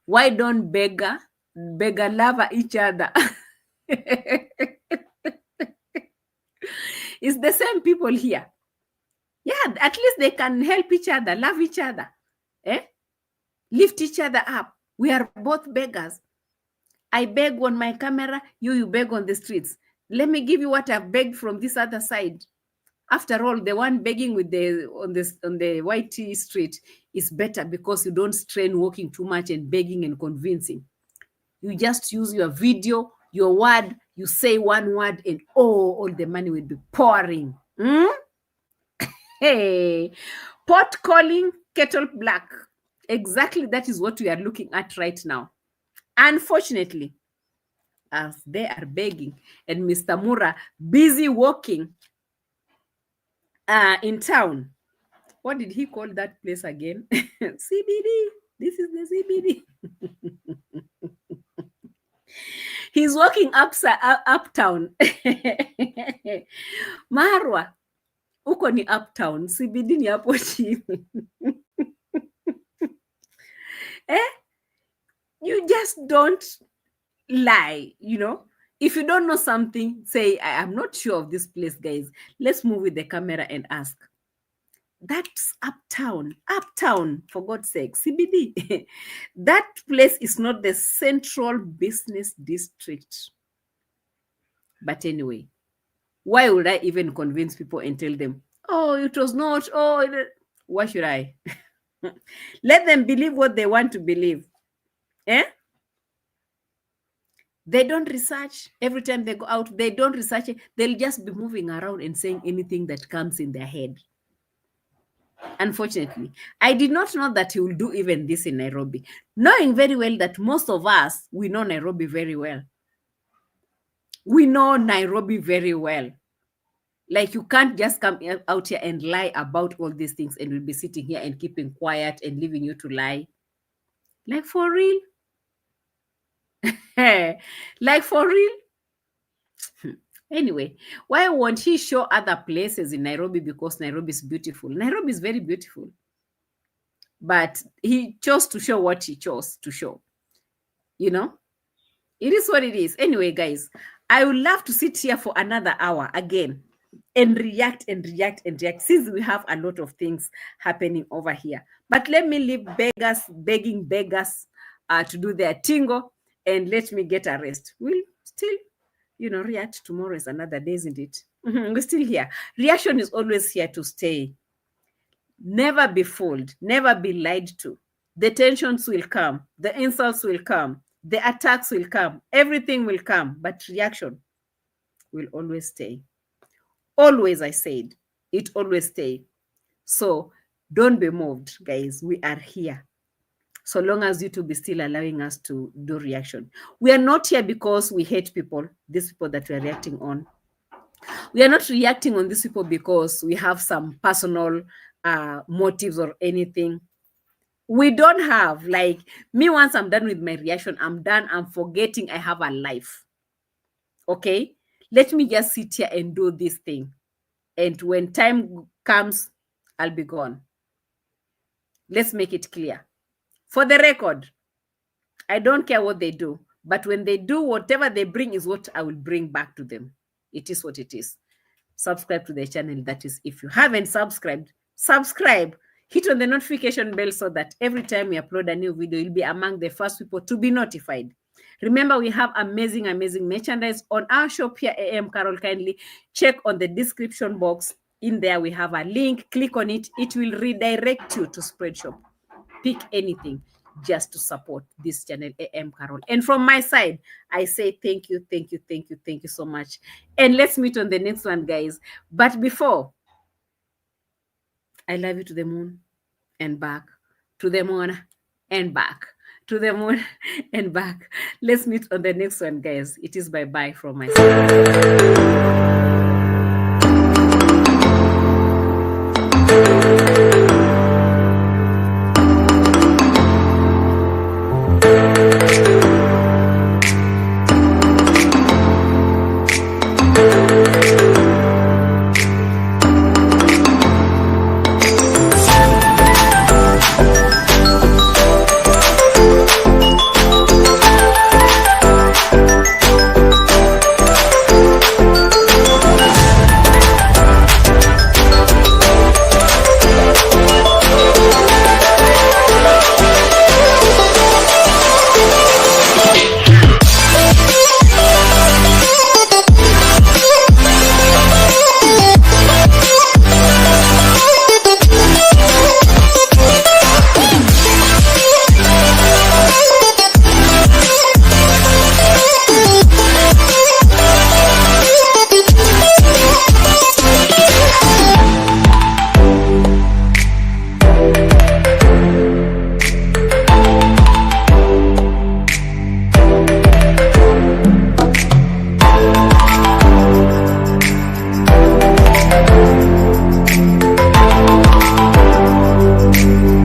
Why don't beggar love each other? It's the same people here. Yeah, at least they can help each other, love each other, lift each other up. We are both beggars. I beg on my camera, you beg on the streets. Let me give you what I've begged from this other side. After all, the one begging with on the white street is better because you don't strain walking too much and begging and convincing. You just use your video, your word, you say one word, and all the money will be pouring. Hey, pot calling, kettle black. Exactly, that is what we are looking at right now. Unfortunately, as they are begging and Mr. Mura busy walking in town. What did he call that place again? CBD. This is the CBD. He's walking uptown. Marwa. Uko ni uptown, CBD ni hapo chini. You just don't lie, If you don't know something, say, I am not sure of this place, guys. Let's move with the camera and ask. That's uptown, for God's sake, CBD. That place is not the central business district. But anyway, why would I even convince people and tell them, oh, it was not, why should I? Let them believe what they want to believe. They don't research. Every time they go out, they don't research it. They'll just be moving around and saying anything that comes in their head. Unfortunately, I did not know that he will do even this in Nairobi, knowing very well that most of us, we know Nairobi very well. We know Nairobi very well. Like, you can't just come out here and lie about all these things and we'll be sitting here and keeping quiet and leaving you to lie. Like, for real? Like, for real? Anyway, why won't he show other places in Nairobi? Because Nairobi is beautiful. Nairobi is very beautiful. But he chose to show what he chose to show. It is what it is. Anyway, guys, I would love to sit here for another hour again. and react and react and react, since we have a lot of things happening over here. But let me leave begging beggars to do their tingo, and let me get a rest. We'll still, react. Tomorrow is another day, isn't it? We're still here. Reaction is always here to stay. Never be fooled. Never be lied to. The tensions will come. The insults will come. The attacks will come. Everything will come. But reaction will always stay. Always, I said. It always stay. So don't be moved, guys. We are here. So long as YouTube is still allowing us to do reaction. We are not here because we hate people, these people that we are reacting on. We are not reacting on these people because we have some personal motives or anything. We don't have, like me, once I'm done with my reaction, I'm done. I'm forgetting I have a life. Okay? Let me just sit here and do this thing. And when time comes, I'll be gone. Let's make it clear. For the record, I don't care what they do. But when they do, whatever they bring is what I will bring back to them. It is what it is. Subscribe to the channel. That is, if you haven't subscribed, subscribe. Hit on the notification bell so that every time we upload a new video, you'll be among the first people to be notified. Remember, we have amazing, amazing merchandise on our shop here, A.M Qarol. Kindly check on the description box. In there, we have a link. Click on it. It will redirect you to Spreadshop. Pick anything just to support this channel, A.M Qarol. And from my side, I say thank you, thank you, thank you, thank you so much. And let's meet on the next one, guys. But before, I love you to the moon and back, to the moon and back, to the moon and back. Let's meet on the next one, guys. It is bye-bye from my side.